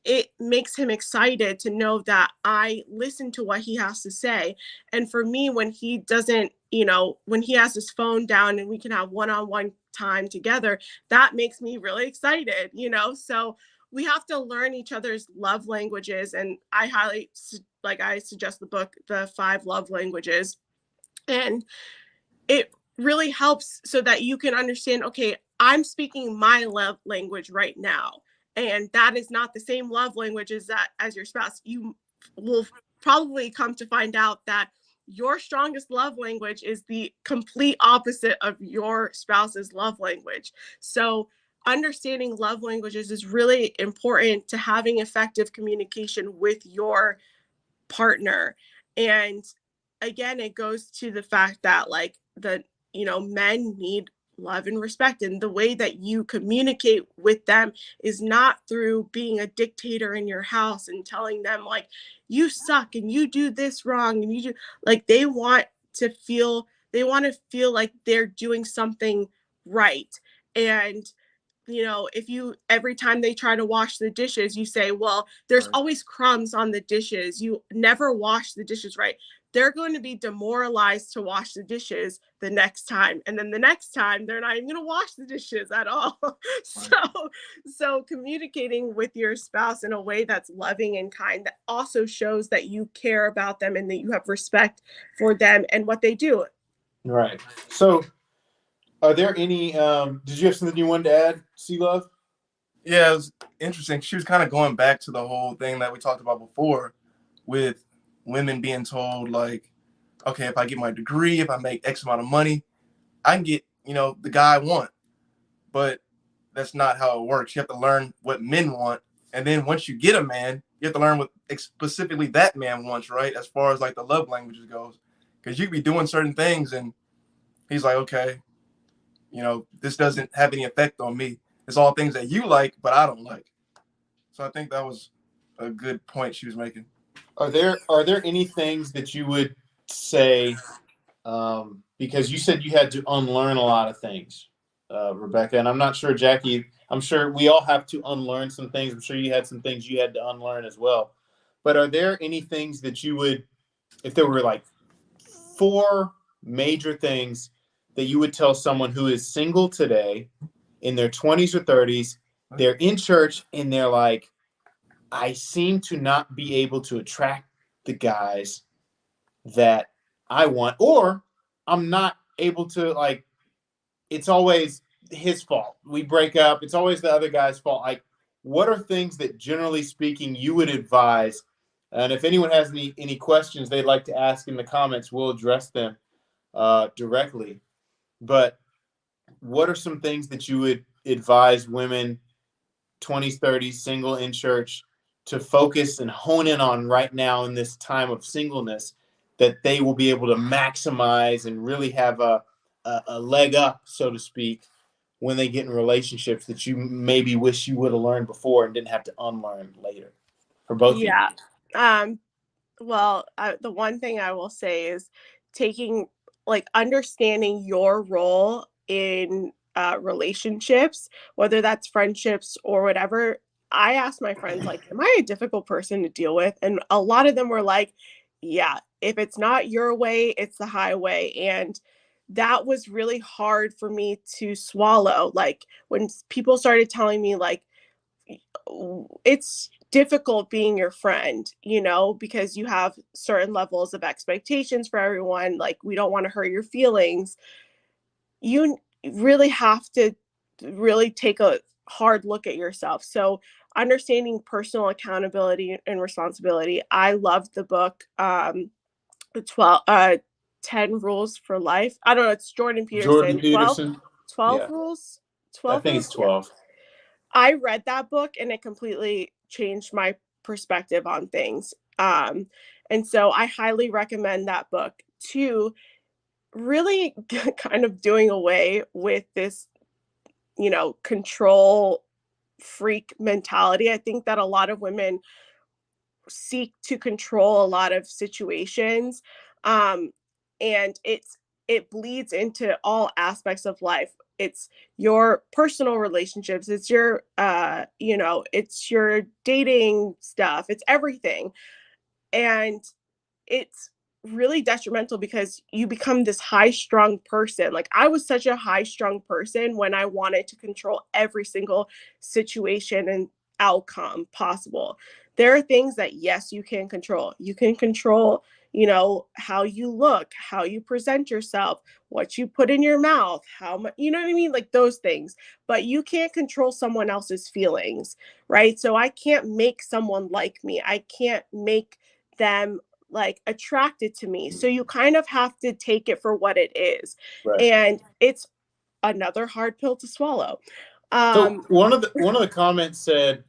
it makes him excited to know that I listen to what he has to say. And for me, when he doesn't, you know, when he has his phone down and we can have one-on-one time together, that makes me really excited, you know? So we have to learn each other's love languages. And I highly, like, I suggest the book, The 5 Love Languages. And it really helps so that you can understand, okay, I'm speaking my love language right now. And that is not the same love language as your spouse. You will probably come to find out that your strongest love language is the complete opposite of your spouse's love language. So understanding love languages is really important to having effective communication with your partner. And again, it goes to the fact that, like, the, you know, men need love and respect, and the way that you communicate with them is not through being a dictator in your house and telling them like, you suck and you do this wrong and you do, like, they want to feel like they're doing something right. And you know, if you, every time they try to wash the dishes, you say, well, there's Right. always crumbs on the dishes, you never wash the dishes right. they're going to be demoralized to wash the dishes the next time. And then the next time, they're not even going to wash the dishes at all. So communicating with your spouse in a way that's loving and kind, that also shows that you care about them and that you have respect for them and what they do. Right. So are there any, did you have something you wanted to add, C-Love? Yeah, it was interesting. She was kind of going back to the whole thing that we talked about before with women being told, like, okay, if I get my degree, if I make X amount of money, I can get, the guy I want. But that's not how it works. You have to learn what men want. And then once you get a man, you have to learn what specifically that man wants, right? As far as like the love languages goes. Because you could be doing certain things and he's like, okay, this doesn't have any effect on me. It's all things that you like, but I don't like. So I think that was a good point she was making. Are there any things that you would say, because you said you had to unlearn a lot of things, Rebecca, and I'm not sure, Jackie, I'm sure we all have to unlearn some things. I'm sure you had some things you had to unlearn as well. But are there any things that you would, if there were like 4 major things that you would tell someone who is single today, in their 20s or 30s, they're in church and they're like, I seem to not be able to attract the guys that I want, or I'm not able to, like, it's always his fault. We break up. It's always the other guy's fault. Like, what are things that, generally speaking, you would advise? And if anyone has any questions they'd like to ask in the comments, we'll address them directly. But what are some things that you would advise women, 20s, 30s, single in church, to focus and hone in on right now in this time of singleness, that they will be able to maximize and really have a leg up, so to speak, when they get in relationships that you maybe wish you would have learned before and didn't have to unlearn later, for both of you? Well, the one thing I will say is understanding your role in relationships, whether that's friendships or whatever. I asked my friends, like, am I a difficult person to deal with? And a lot of them were like, yeah, if it's not your way, it's the highway. And that was really hard for me to swallow. Like, when people started telling me, like, it's difficult being your friend, because you have certain levels of expectations for everyone. Like, we don't want to hurt your feelings. You really have to really take a hard look at yourself. So understanding personal accountability and responsibility. I loved the book, the 10 Rules for Life. I don't know. It's Jordan Peterson. 12 Yeah. rules. I think it's 12. I read that book and it completely changed my perspective on things. And so I highly recommend that book to really kind of doing away with this, control freak mentality. I think that a lot of women seek to control a lot of situations. And it bleeds into all aspects of life. It's your personal relationships, it's your it's your dating stuff, it's everything. And it's really detrimental because you become this high-strung person. Like, I was such a high-strung person when I wanted to control every single situation and outcome possible. There are things that, yes, you can control. You can control, how you look, how you present yourself, what you put in your mouth, how much, you know what I mean? Like, those things. But you can't control someone else's feelings, right? So I can't make someone like me. I can't make them like attracted to me. So you kind of have to take it for what it is. Right. And it's another hard pill to swallow. So one of the comments said,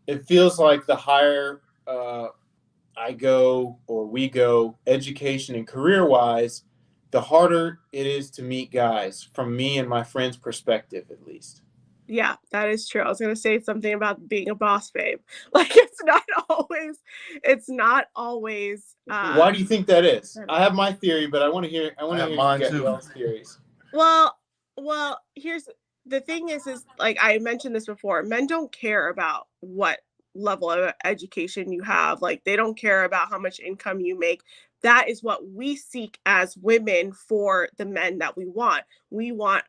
it feels like the higher I go, or we go, education and career wise, the harder it is to meet guys, from me and my friend's perspective, at least. Yeah, that is true. I was going to say something about being a boss babe. Like, it's not always. Why do you think that is? I have my theory, but I want to hear mine too. Y'all's theories. Well, here's the thing is like I mentioned this before, men don't care about what level of education you have. Like, they don't care about how much income you make. that is what we seek as women for the men that we want. We want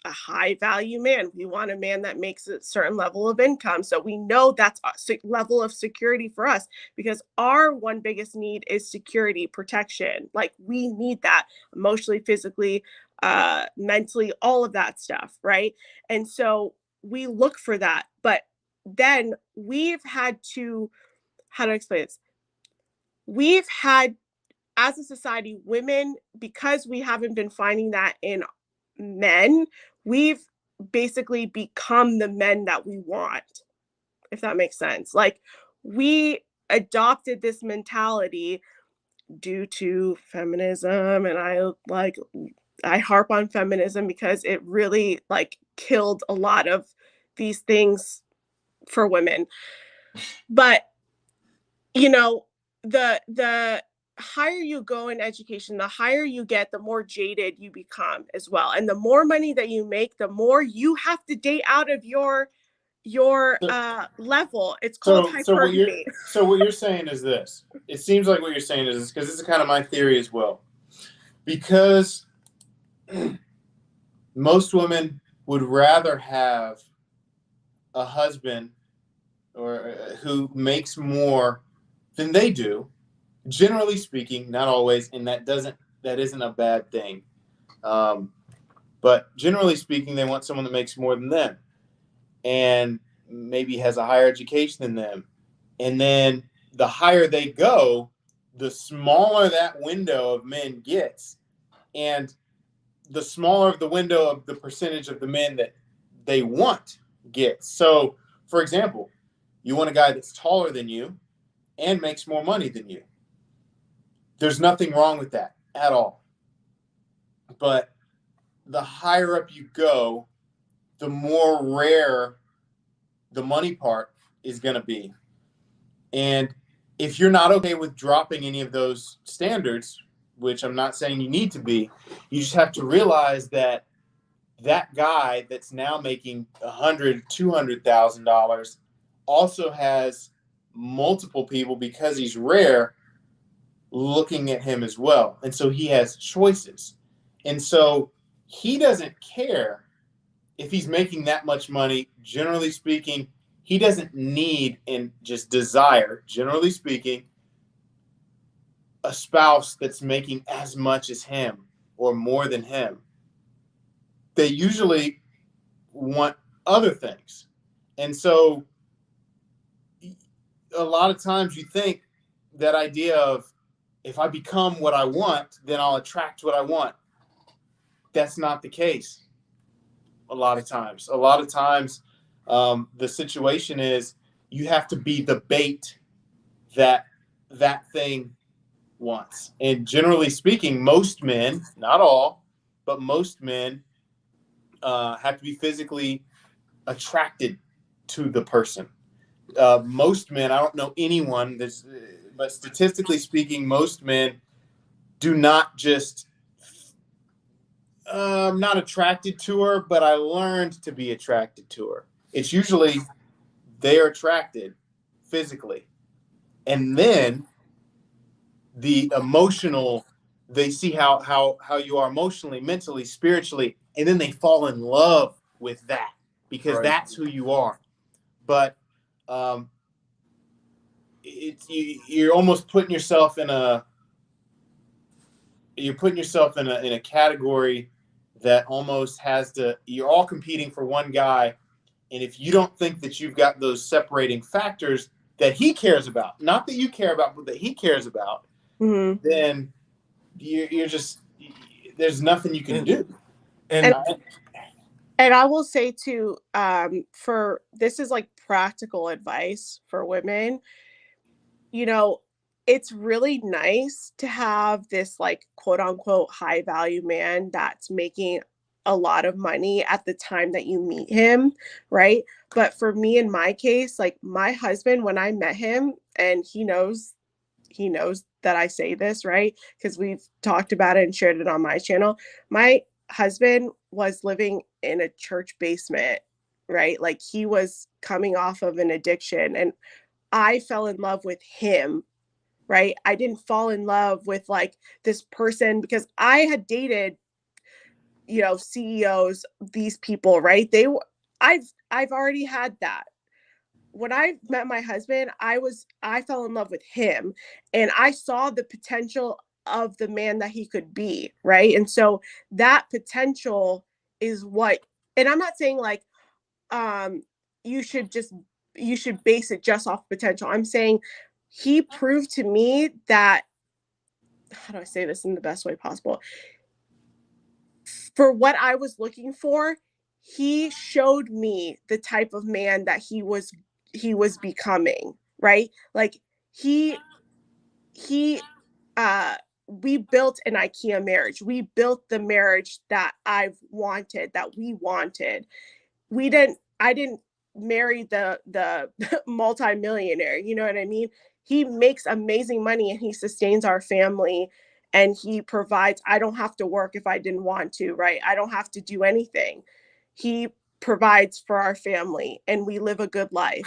a high value man. We want a man that makes a certain level of income. So we know that's a level of security for us, because our one biggest need is security, protection. Like, we need that emotionally, physically, mentally, all of that stuff. Right. And so we look for that. But then we've had to, how do I explain this? We've had, as a society, women, because we haven't been finding that in men, we've basically become the men that we want, if that makes sense. Like, we adopted this mentality due to feminism, and I harp on feminism because it really like killed a lot of these things for women. But you know, the higher you go in education, the higher you get, the more jaded you become as well. And the more money that you make, the more you have to date out of your level. It's called hypergamy. So what you're saying is this. It seems like what you're saying is this, because this is kind of my theory as well. Because most women would rather have a husband or who makes more than they do, generally speaking, not always, and that isn't a bad thing. But generally speaking, they want someone that makes more than them and maybe has a higher education than them. And then the higher they go, the smaller that window of men gets. And the smaller the window of the percentage of the men that they want gets. So, for example, you want a guy that's taller than you and makes more money than you. There's nothing wrong with that at all. But the higher up you go, the more rare the money part is going to be. And if you're not okay with dropping any of those standards, which I'm not saying you need to be, you just have to realize that that guy that's now making $100,000, $200,000 also has multiple people, because he's rare, looking at him as well. And so he has choices. And so he doesn't care if he's making that much money. Generally speaking, he doesn't need and just desire, generally speaking, a spouse that's making as much as him or more than him. They usually want other things. And so a lot of times you think that idea of, if I become what I want, then I'll attract what I want. That's not the case. A lot of times, the situation is you have to be the bait that thing wants. And generally speaking, most men, not all, but most men have to be physically attracted to the person. Most men, I don't know anyone that's, but statistically speaking, most men do not just, I'm not attracted to her, but I learned to be attracted to her. It's usually they are attracted physically. And then the emotional, they see how you are emotionally, mentally, spiritually, and then they fall in love with that, because that's who you are. But you're almost putting yourself in a category that almost has to, you're all competing for one guy. And if you don't think that you've got those separating factors that he cares about, not that you care about, but that he cares about, then you're just, there's nothing you can do. And I will say too, for this is like practical advice for women. You know, it's really nice to have this like quote unquote high value man that's making a lot of money at the time that you meet him, right? But for me, in my case, like my husband, when I met him, and he knows that I say this, right? Because we've talked about it and shared it on my channel. My husband was living in a church basement, right? Like he was coming off of an addiction, and I fell in love with him, right? I didn't fall in love with like this person because I had dated, you know, CEOs, these people, right? I've already had that. When I met my husband, I fell in love with him, and I saw the potential of the man that he could be, right? And so that potential is what, and I'm not saying like um you should base it just off potential. I'm saying he proved to me that, how do I say this in the best way possible? For what I was looking for, he showed me the type of man that he was becoming, right? Like he he we built an IKEA marriage. We built the marriage that that we wanted. I didn't marry the multimillionaire, you know what I mean? He makes amazing money and he sustains our family and he provides. I don't have to work if I didn't want to, right? I don't have to do anything. He provides for our family and we live a good life.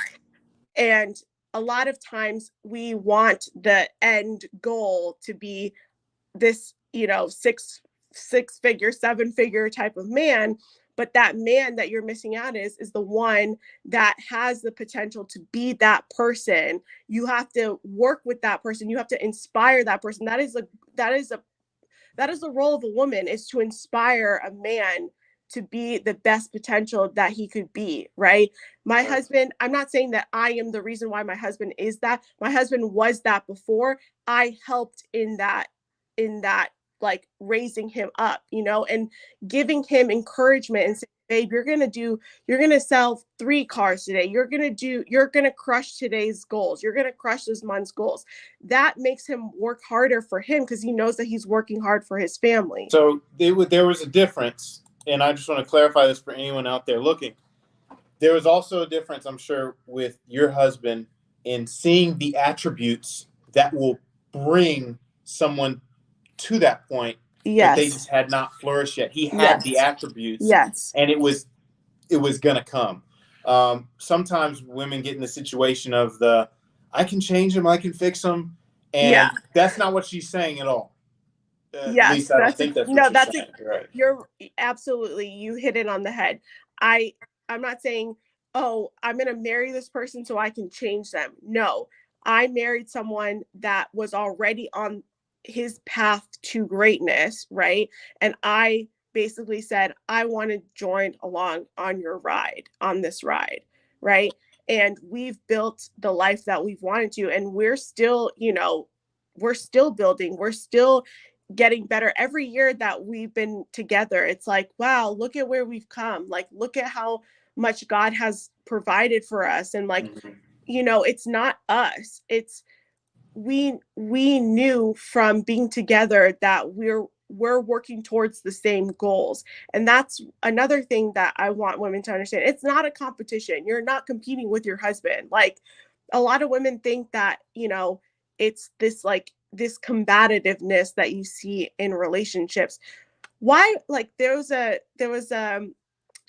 And a lot of times we want the end goal to be this, you know, six figure, seven figure type of man. But that man that you're missing out is the one that has the potential to be that person. You have to work with that person. You have to inspire that person. That is the role of a woman, is to inspire a man to be the best potential that he could be, right? My husband, I'm not saying that I am the reason why my husband is that. My husband was that before. I helped in that like raising him up, you know, and giving him encouragement and saying, babe, you're going to sell 3 cars today. You're going to crush today's goals. You're going to crush this month's goals. That makes him work harder for him because he knows that he's working hard for his family. So there was a difference, and I just want to clarify this for anyone out there looking. There was also a difference, I'm sure, with your husband in seeing the attributes that will bring someone to that point. Yes. But they just had not flourished yet. He had the attributes. Yes. And it was going to come. Sometimes women get in the situation of I can change him, I can fix him. And that's not what she's saying at all. Yes, at least I don't think that's what she's saying. Right. You're absolutely, you hit it on the head. I'm not saying, oh, I'm going to marry this person so I can change them. No, I married someone that was already on his path to greatness, right? And I basically said, I want to join along on this ride, right? And we've built the life that we've wanted to, and we're still, you know, we're still building, we're still getting better every year that we've been together. It's like, wow, look at where we've come. Like, look at how much God has provided for us. And like, you know, it's not us. It's we knew from being together that we're working towards the same goals. And that's another thing that I want women to understand. It's not a competition. You're not competing with your husband. Like, a lot of women think that, you know, it's this combativeness that you see in relationships. Why? Like, there was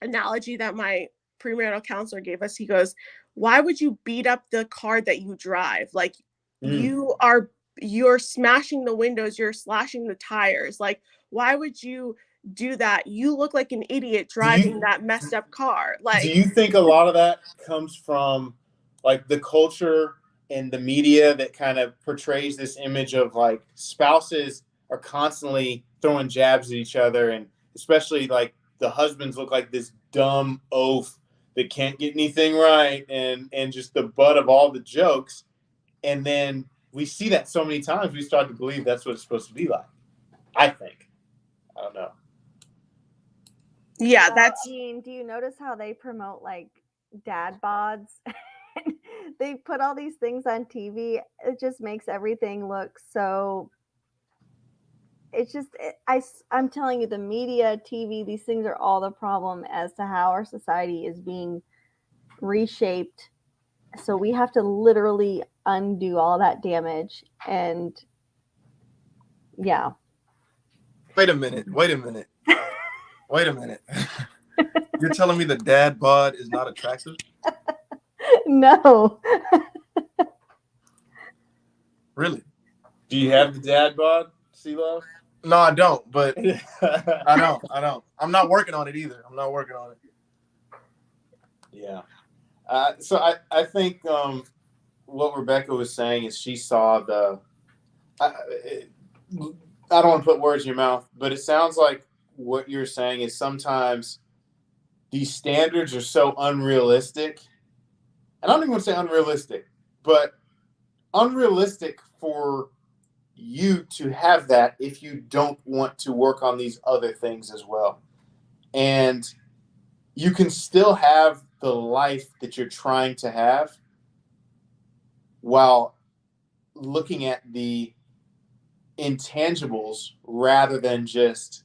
analogy that my premarital counselor gave us. He goes, why would you beat up the car that you drive? Like, you're smashing the windows, you're slashing the tires. Like, why would you do that? You look like an idiot driving that messed up car. Like, do you think a lot of that comes from like the culture and the media that kind of portrays this image of like spouses are constantly throwing jabs at each other, and especially like the husbands look like this dumb oaf that can't get anything right and just the butt of all the jokes. And then we see that so many times, we start to believe that's what it's supposed to be like. I think. I don't know. Yeah, I mean, do you notice how they promote like dad bods? They put all these things on TV. It just makes everything look so. It's just, I'm telling you, the media, TV, these things are all the problem as to how our society is being reshaped. So we have to literally undo all that damage. And yeah. Wait a minute. You're telling me the dad bod is not attractive? No. Really? Do you have the dad bod, C-Love? No, I don't, but I don't. I'm not working on it either. I'm not working on it. Yeah. So I think what Rebecca was saying is she saw the. I don't want to put words in your mouth, but it sounds like what you're saying is sometimes these standards are so unrealistic. And I don't even want to say unrealistic, but unrealistic for you to have that if you don't want to work on these other things as well. And you can still have the life that you're trying to have while looking at the intangibles rather than just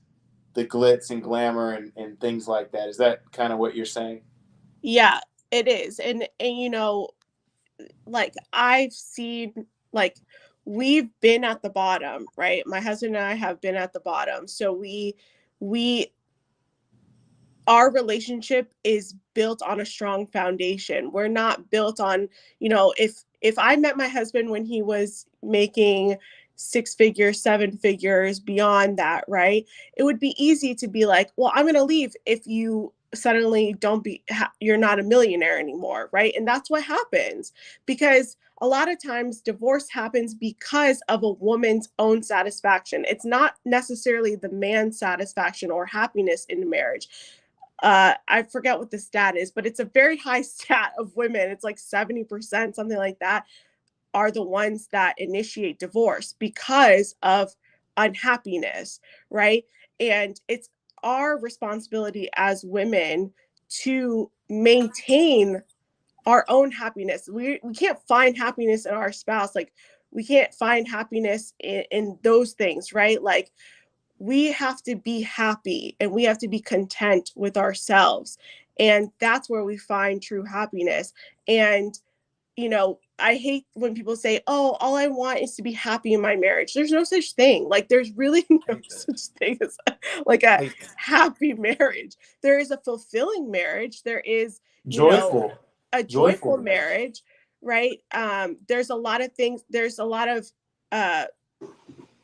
the glitz and glamour and things like that. Is that kind of what you're saying? Yeah, it is. And like I've seen, like we've been at the bottom, right? My husband and I have been at the bottom. So we our relationship is built on a strong foundation. We're not built on, if I met my husband when he was making 6 figures, 7 figures, beyond that, right? It would be easy to be like, well, I'm going to leave if you suddenly you're not a millionaire anymore, right? And that's what happens, because a lot of times divorce happens because of a woman's own satisfaction. It's not necessarily the man's satisfaction or happiness in the marriage. I forget what the stat is, but it's a very high stat of women. It's like 70%, something like that, are the ones that initiate divorce because of unhappiness, right? And it's our responsibility as women to maintain our own happiness. We can't find happiness in our spouse. Like, we can't find happiness in those things, right? Like, we have to be happy and we have to be content with ourselves. And that's where we find true happiness. And, I hate when people say, oh, all I want is to be happy in my marriage. There's no such thing. Like, there's really no such thing as like a happy marriage. There is a fulfilling marriage. There is, Joyful. A joyful marriage, right? There's a lot of things. There's a lot of,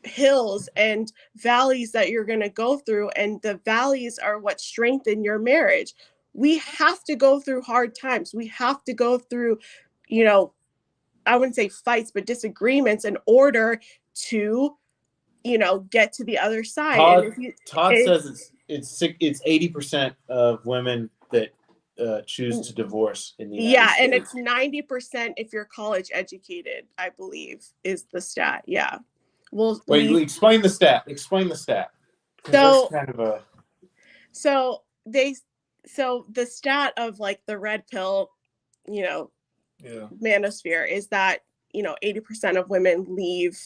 hills and valleys that you're going to go through, and the valleys are what strengthen your marriage. We have to go through hard times. We have to go through, I wouldn't say fights, but disagreements in order to, get to the other side. Todd says it's 80% of women that choose to divorce in the United States. And it's 90% if you're college educated, I believe, is the stat. Yeah. Well, explain the stat. Explain the stat. So, that's kind of a. So the stat of like the red pill, manosphere is that 80% of women leave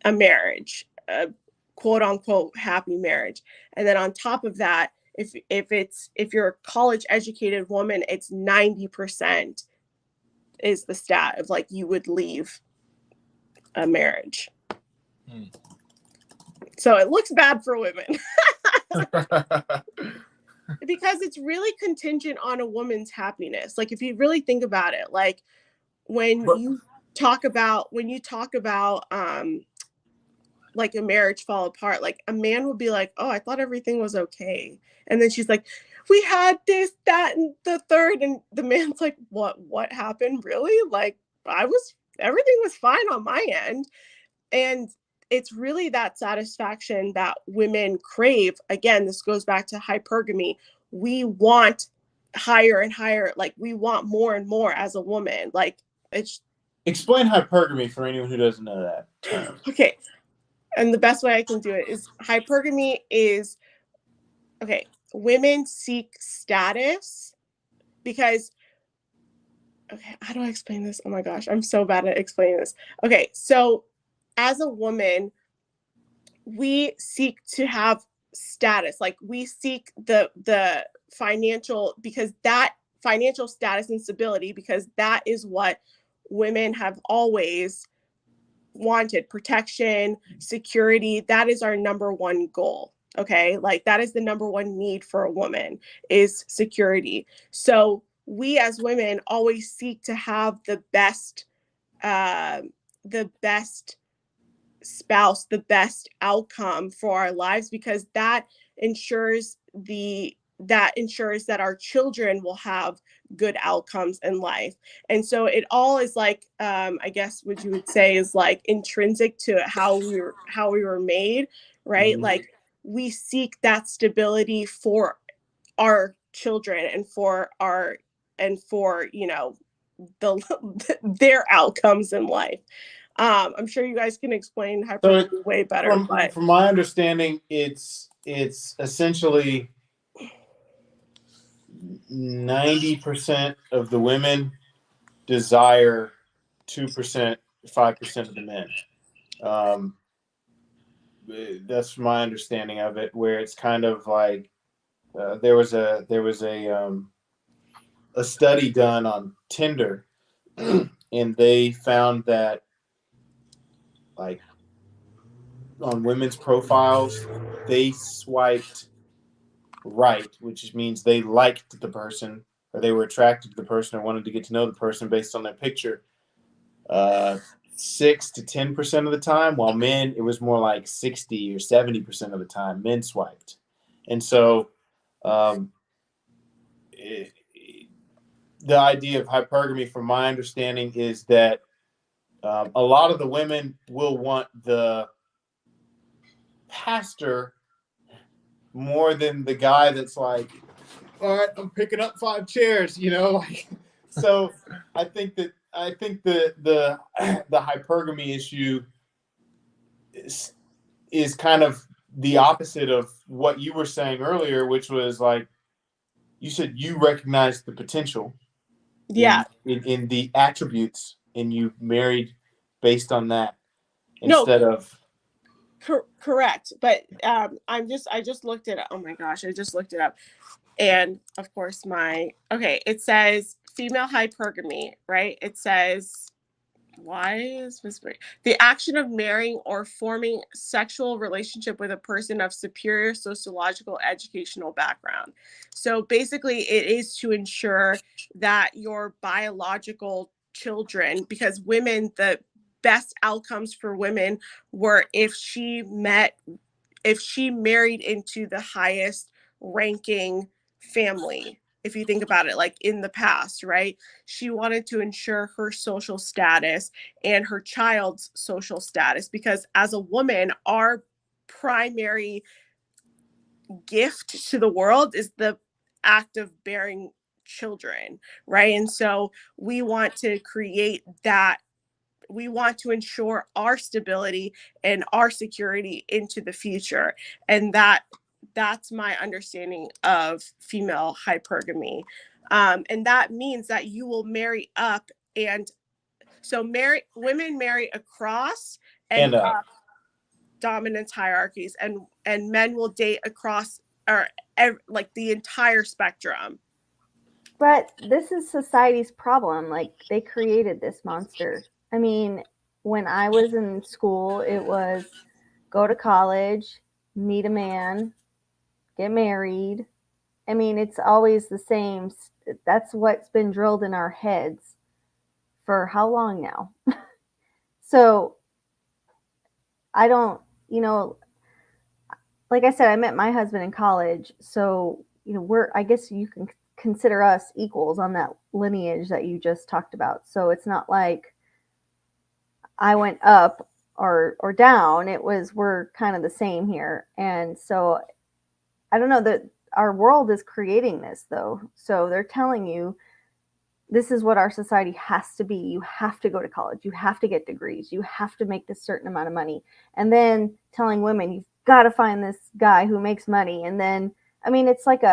a marriage, a quote unquote happy marriage, and then on top of that, if you're a college educated woman, it's 90% is the stat of like you would leave a marriage. So it looks bad for women. Because it's really contingent on a woman's happiness. Like, if you really think about it, like when you talk about like a marriage fall apart, like a man will be like, oh, I thought everything was okay. And then she's like, we had this, that, and the third. And the man's like, what happened? Really? Like, everything was fine on my end. And it's really that satisfaction that women crave. Again, this goes back to hypergamy. We want higher and higher. Like, we want more and more as a woman. Like, it's. Explain hypergamy for anyone who doesn't know that term. Okay. And the best way I can do it is hypergamy is, okay, women seek status because, okay, how do I explain this? Oh my gosh, I'm so bad at explaining this. Okay, so as a woman, we seek to have status. Like, we seek the financial, because that financial status and stability, because that is what women have always wanted. Protection, security, that is our number one goal. Okay, like that is the number one need for a woman, is security. So we as women always seek to have the best spouse the best outcome for our lives, because that ensures that our children will have good outcomes in life. And so it all is like, I guess what you would say is like intrinsic to how we were made, right? Mhm. Like we seek that stability for our children and for their outcomes in life. I'm sure you guys can explain So hypergamy way better, from but from my understanding, it's essentially 90% of the women desire 2%, 5% of the men. Um, that's my understanding of it. Where it's kind of like there was a study done on Tinder, and they found that like on women's profiles, they swiped right, which means they liked the person or they were attracted to the person or wanted to get to know the person based on their picture. 6 to 10% of the time, while men, it was more like 60 or 70% of the time men swiped. And so um, the idea of hypergamy, from my understanding, is that a lot of the women will want the pastor more than the guy that's like, all right, I'm picking up 5 chairs, like, so I think the hypergamy issue is kind of the opposite of what you were saying earlier, which was like, you said you recognized the potential yeah. in the attributes, and you married based on that No, instead of correct. But I just looked it up. Oh my gosh, I just looked it up. And of course it says female hypergamy, right? It says, why is this the action of marrying or forming sexual relationship with a person of superior sociological educational background. So basically it is to ensure that your biological children, because women, the best outcomes for women were if she married into the highest ranking family. If you think about it, like in the past, right? She wanted to ensure her social status and her child's social status, because as a woman, our primary gift to the world is the act of bearing children, right? And so we want to create that. We want to ensure our stability and our security into the future. And that's my understanding of female hypergamy. And that means that you will marry up, and so women marry across and and up dominance hierarchies, and men will date across, or like the entire spectrum. But this is society's problem. Like, they created this monster. I mean, when I was in school, it was go to college, meet a man, get married. I mean, it's always the same. That's what's been drilled in our heads for how long now? So I don't, like I said, I met my husband in college. So, I guess you can consider us equals on that lineage that you just talked about. So it's not like I went up or down. We're kind of the same here. And so I don't know, that our world is creating this though. So they're telling you this is what our society has to be. You have to go to college. You have to get degrees. You have to make this certain amount of money. And then telling women, you've got to find this guy who makes money. And then, I mean, it's like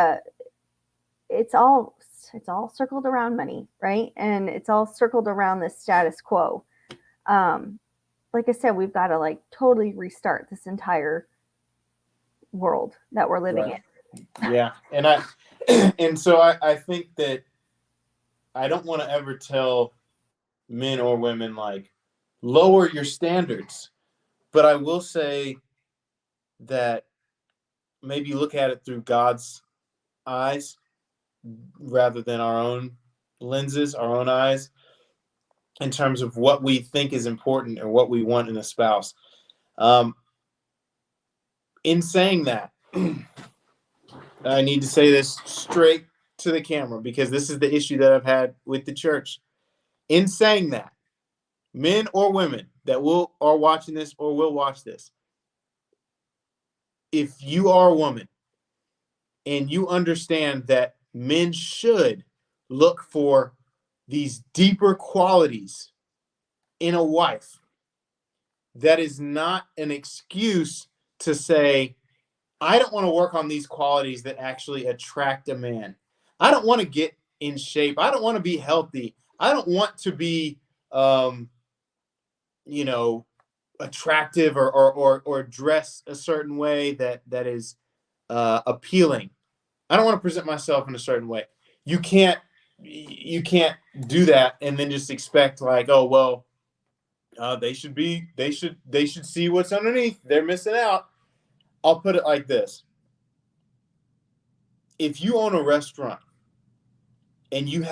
it's all circled around money, right? And it's all circled around this status quo. Like I said, we've got to like totally restart this entire world that we're living in. Yeah. And so I think that I don't want to ever tell men or women like lower your standards, but I will say that maybe look at it through God's eyes rather than our own lenses, our own eyes, in terms of what we think is important or what we want in a spouse. In saying that, I need to say this straight to the camera because this is the issue that I've had with the church. In saying that, men or women that are watching this or will watch this, if you are a woman and you understand that men should look for these deeper qualities in a wife, that is not an excuse to say, I don't want to work on these qualities that actually attract a man. I don't want to get in shape. I don't want to be healthy. I don't want to be, you know, attractive or dress a certain way that is appealing. I don't want to present myself in a certain way. You can't do that and then just expect like, oh well, they should see what's underneath. They're missing out. I'll put it like this: if you own a restaurant and you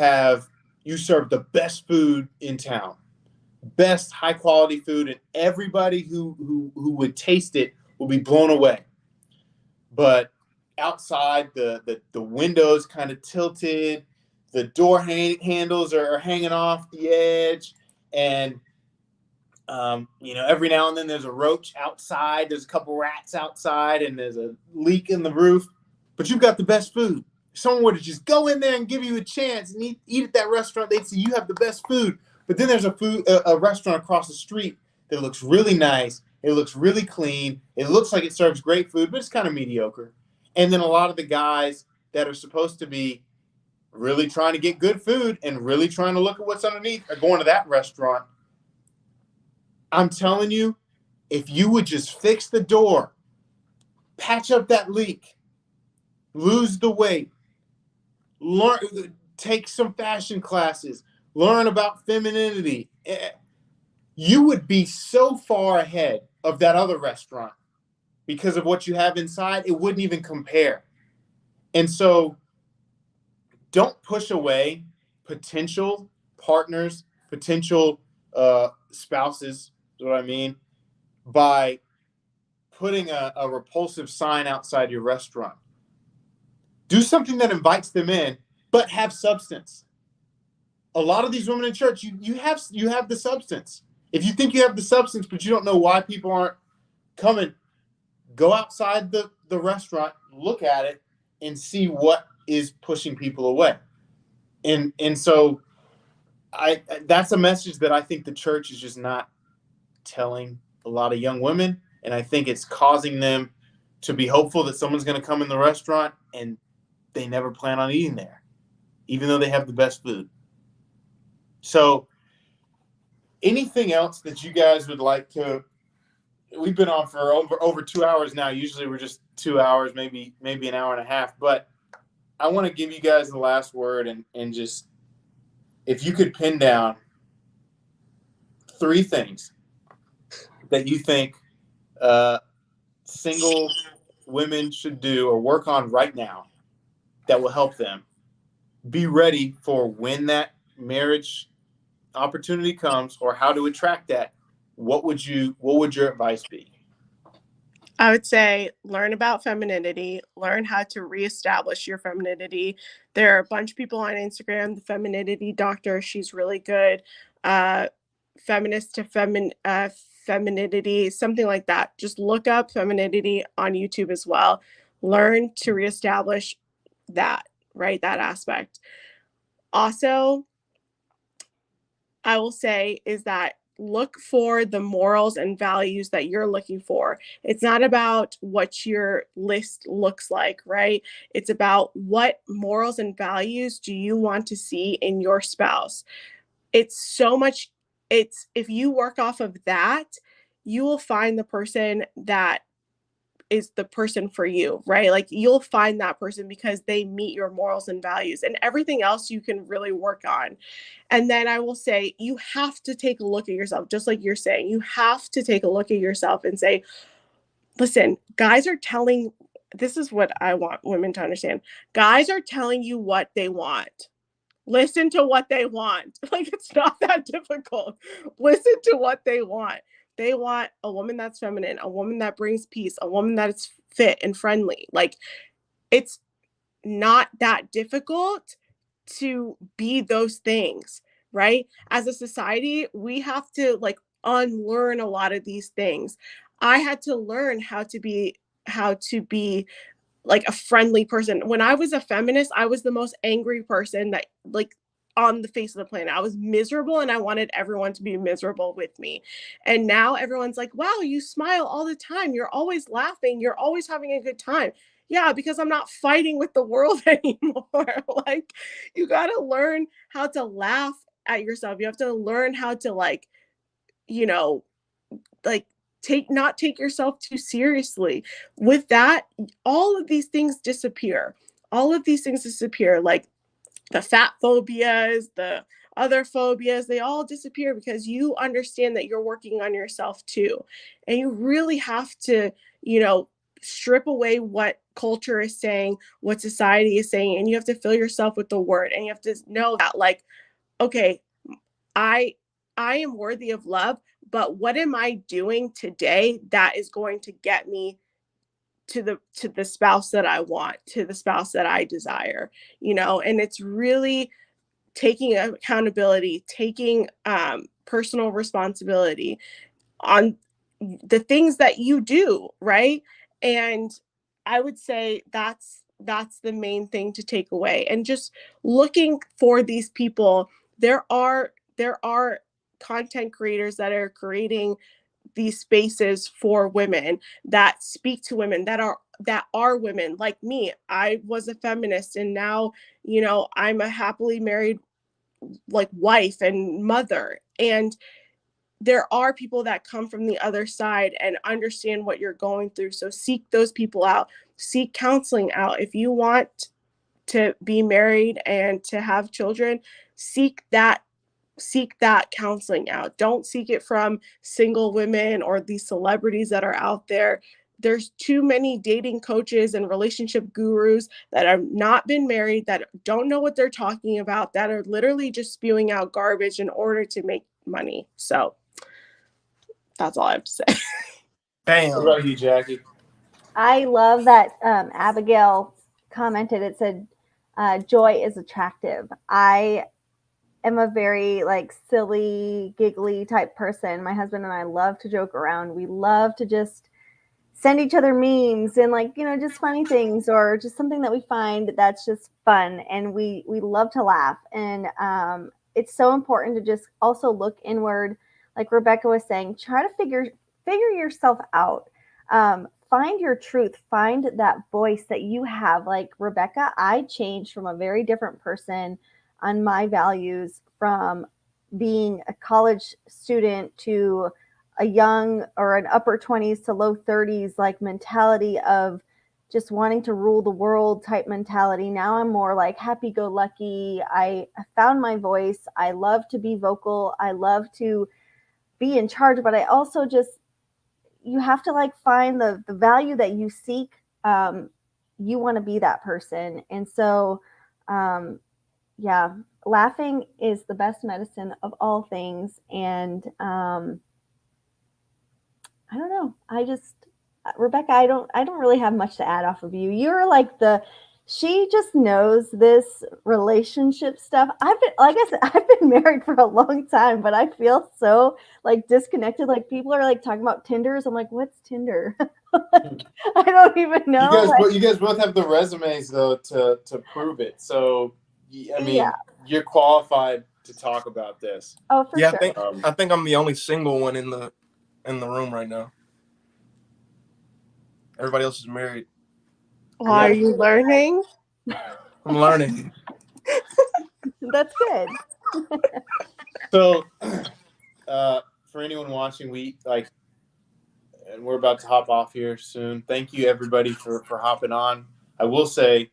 serve the best food in town, best high quality food, and everybody who would taste it will be blown away. But outside, the windows kind of tilted, the door handles are hanging off the edge, and every now and then there's a roach outside, there's a couple rats outside, and there's a leak in the roof. But you've got the best food. If someone were to just go in there and give you a chance and eat at that restaurant, they'd say you have the best food. But then there's a restaurant across the street that looks really nice. It looks really clean. It looks like it serves great food, but it's kind of mediocre. And then a lot of the guys that are supposed to be really trying to get good food and really trying to look at what's underneath are going to that restaurant. I'm telling you, if you would just fix the door, patch up that leak, lose the weight, take some fashion classes, learn about femininity, you would be so far ahead of that other restaurant because of what you have inside. It wouldn't even compare. And so don't push away potential partners, potential spouses, is what I mean, by putting a repulsive sign outside your restaurant. Do something that invites them in, but have substance. A lot of these women in church, you have the substance. If you think you have the substance, but you don't know why people aren't coming, go outside the restaurant, look at it, and see what is pushing people away. And so that's a message that I think the church is just not telling a lot of young women. And I think it's causing them to be hopeful that someone's going to come in the restaurant and they never plan on eating there, even though they have the best food. So anything else that you guys would like to? We've been on for over 2 hours now. Usually we're just 2 hours, maybe an hour and a half. But I want to give you guys the last word and just, if you could pin down 3 things that you think single women should do or work on right now that will help them be ready for when that marriage opportunity comes, or how to attract that, what would your advice be? I would say learn about femininity, learn how to reestablish your femininity. There are a bunch of people on Instagram, the Femininity Doctor, she's really good. Feminist to femininity, something like that. Just look up femininity on YouTube as well. Learn to reestablish that, right? That aspect. Also, I will say is that look for the morals and values that you're looking for. It's not about what your list looks like, right? It's about what morals and values do you want to see in your spouse. If you work off of that, you will find the person that is the person for you, right? Like you'll find that person because they meet your morals and values, and everything else you can really work on. And then I will say, you have to take a look at yourself, just like you're saying, you have to take a look at yourself and say, listen, this is what I want women to understand. Guys are telling you what they want. Listen to what they want. Like, it's not that difficult. Listen to what they want. They want a woman that's feminine, a woman that brings peace, a woman that's fit and friendly. Like, it's not that difficult to be those things, right? As a society, we have to like unlearn a lot of these things. I had to learn how to be like a friendly person. When I was a feminist, I was the most angry person that like on the face of the planet. I was miserable and I wanted everyone to be miserable with me. And now everyone's like, wow, you smile all the time. You're always laughing. You're always having a good time. Yeah, because I'm not fighting with the world anymore. Like, you got to learn how to laugh at yourself. You have to learn how to like, you know, like not take yourself too seriously. With that, all of these things disappear. All of these things disappear. Like the fat phobias, the other phobias, they all disappear because you understand that you're working on yourself too. And you really have to, you know, strip away what culture is saying, what society is saying, and you have to fill yourself with the word. And you have to know that, like, okay, I am worthy of love, but what am I doing today that is going to get me to the spouse that I want, to the spouse that I desire, you know? And it's really taking accountability, taking personal responsibility on the things that you do, right? And I would say that's the main thing to take away. And just looking for these people. There are content creators that are creating these spaces for women, that speak to women, that are women like me. I was a feminist, and now, you know, I'm a happily married like wife and mother. And there are people that come from the other side and understand what you're going through. So seek those people out, seek counseling out. If you want to be married and to have children, seek that counseling out. Don't seek it from single women or these celebrities that are out there. There's too many dating coaches and relationship gurus that have not been married, that don't know what they're talking about, that are literally just spewing out garbage in order to make money. So that's all I have to say. What Damn. about you, Jackie? I love that Abigail commented. It said, joy is attractive. I am a very like silly, giggly type person. My husband and I love to joke around. We love to just send each other memes and like, you know, just funny things or just something that we find that's just fun. And we love to laugh. And it's so important to just also look inward. Like Rebecca was saying, try to figure yourself out. Find your truth, find that voice that you have. Like Rebecca, I changed from a very different person on my values from being a college student to a young or an upper 20s to low 30s like mentality of just wanting to rule the world type mentality. Now I'm more like happy-go-lucky. I found my voice. I love to be vocal. I love to be in charge, but I also just, you have to like find the value that you seek. You want to be that person. And so, yeah, laughing is the best medicine of all things. And I don't know. Rebecca, I don't really have much to add off of you. You're like she just knows this relationship stuff. Like I said, I've been married for a long time, but I feel so like disconnected. Like people are like talking about Tinders. I'm like, what's Tinder? Like, I don't even know. You guys both have the resumes though to prove it. So I mean, Yeah. you're qualified to talk about this. Oh, for Yeah, sure. I think I'm the only single one in the room right now. Everybody else is married. Well, are you learning? I'm learning. That's good. So, for anyone watching, and we're about to hop off here soon. Thank you everybody for hopping on. I will say,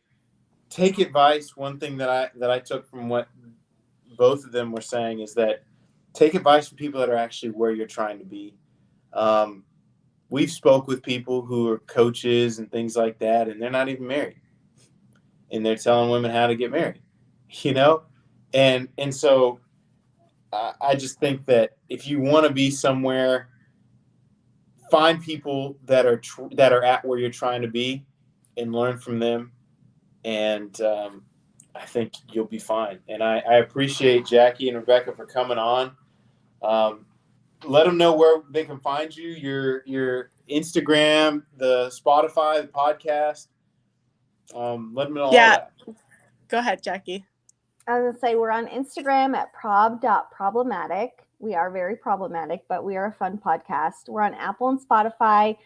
take advice. One thing that I took from what both of them were saying is that take advice from people that are actually where you're trying to be. We've spoke with people who are coaches and things like that, and they're not even married, and they're telling women how to get married, you know? And so I just think that if you want to be somewhere find people that are at where you're trying to be and learn from them. And I think you'll be fine. And I appreciate Jackie and Rebecca for coming on. Let them know where they can find you, your Instagram, the Spotify, the podcast. Let them know all that. Go ahead, Jackie. I was going to say we're on Instagram at prob.problematic. We are very problematic, but we are a fun podcast. We're on Apple and Spotify.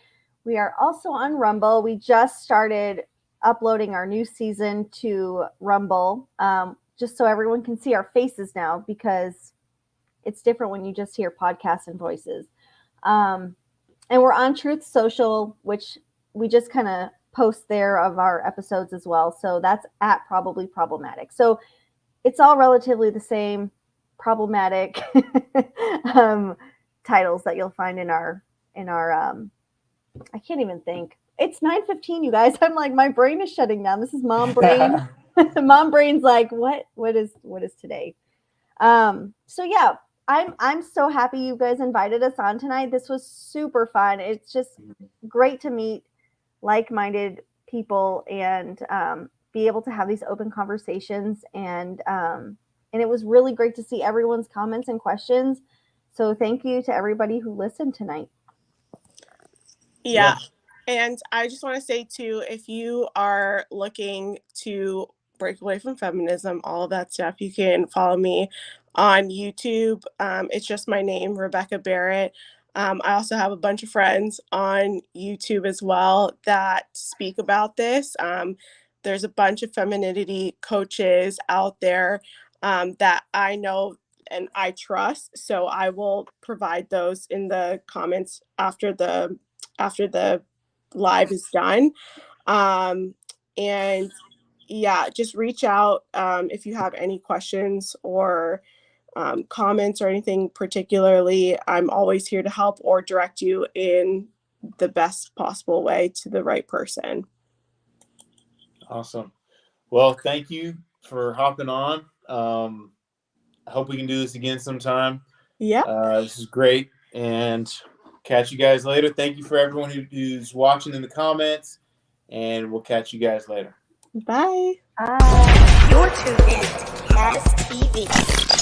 We are also on Rumble. We just started uploading our new season to Rumble, just so everyone can see our faces now, because it's different when you just hear podcasts and voices. And we're on Truth Social, which we just kind of post there of our episodes as well. So that's at Probably Problematic. So it's all relatively the same problematic titles that you'll find in our I can't even think. It's 9:15, you guys. I'm like, my brain is shutting down. This is mom brain. Mom brain's like, what is today? So yeah, I'm so happy you guys invited us on tonight. This was super fun. It's just great to meet like-minded people and be able to have these open conversations, and it was really great to see everyone's comments and questions. So thank you to everybody who listened tonight. Yeah. And I just want to say too, if you are looking to break away from feminism, all of that stuff, you can follow me on YouTube. It's just my name, Rebecca Barrett. I also have a bunch of friends on YouTube as well that speak about this. There's a bunch of femininity coaches out there that I know and I trust. So I will provide those in the comments after the live is done. And yeah, just reach out if you have any questions or comments or anything particularly. I'm always here to help or direct you in the best possible way to the right person. Awesome. Well, thank you for hopping on. I hope we can do this again sometime. Yeah. This is great, and catch you guys later. Thank you for everyone who's watching in the comments, and we'll catch you guys later. Bye. Bye. You're tuned in to Has TV.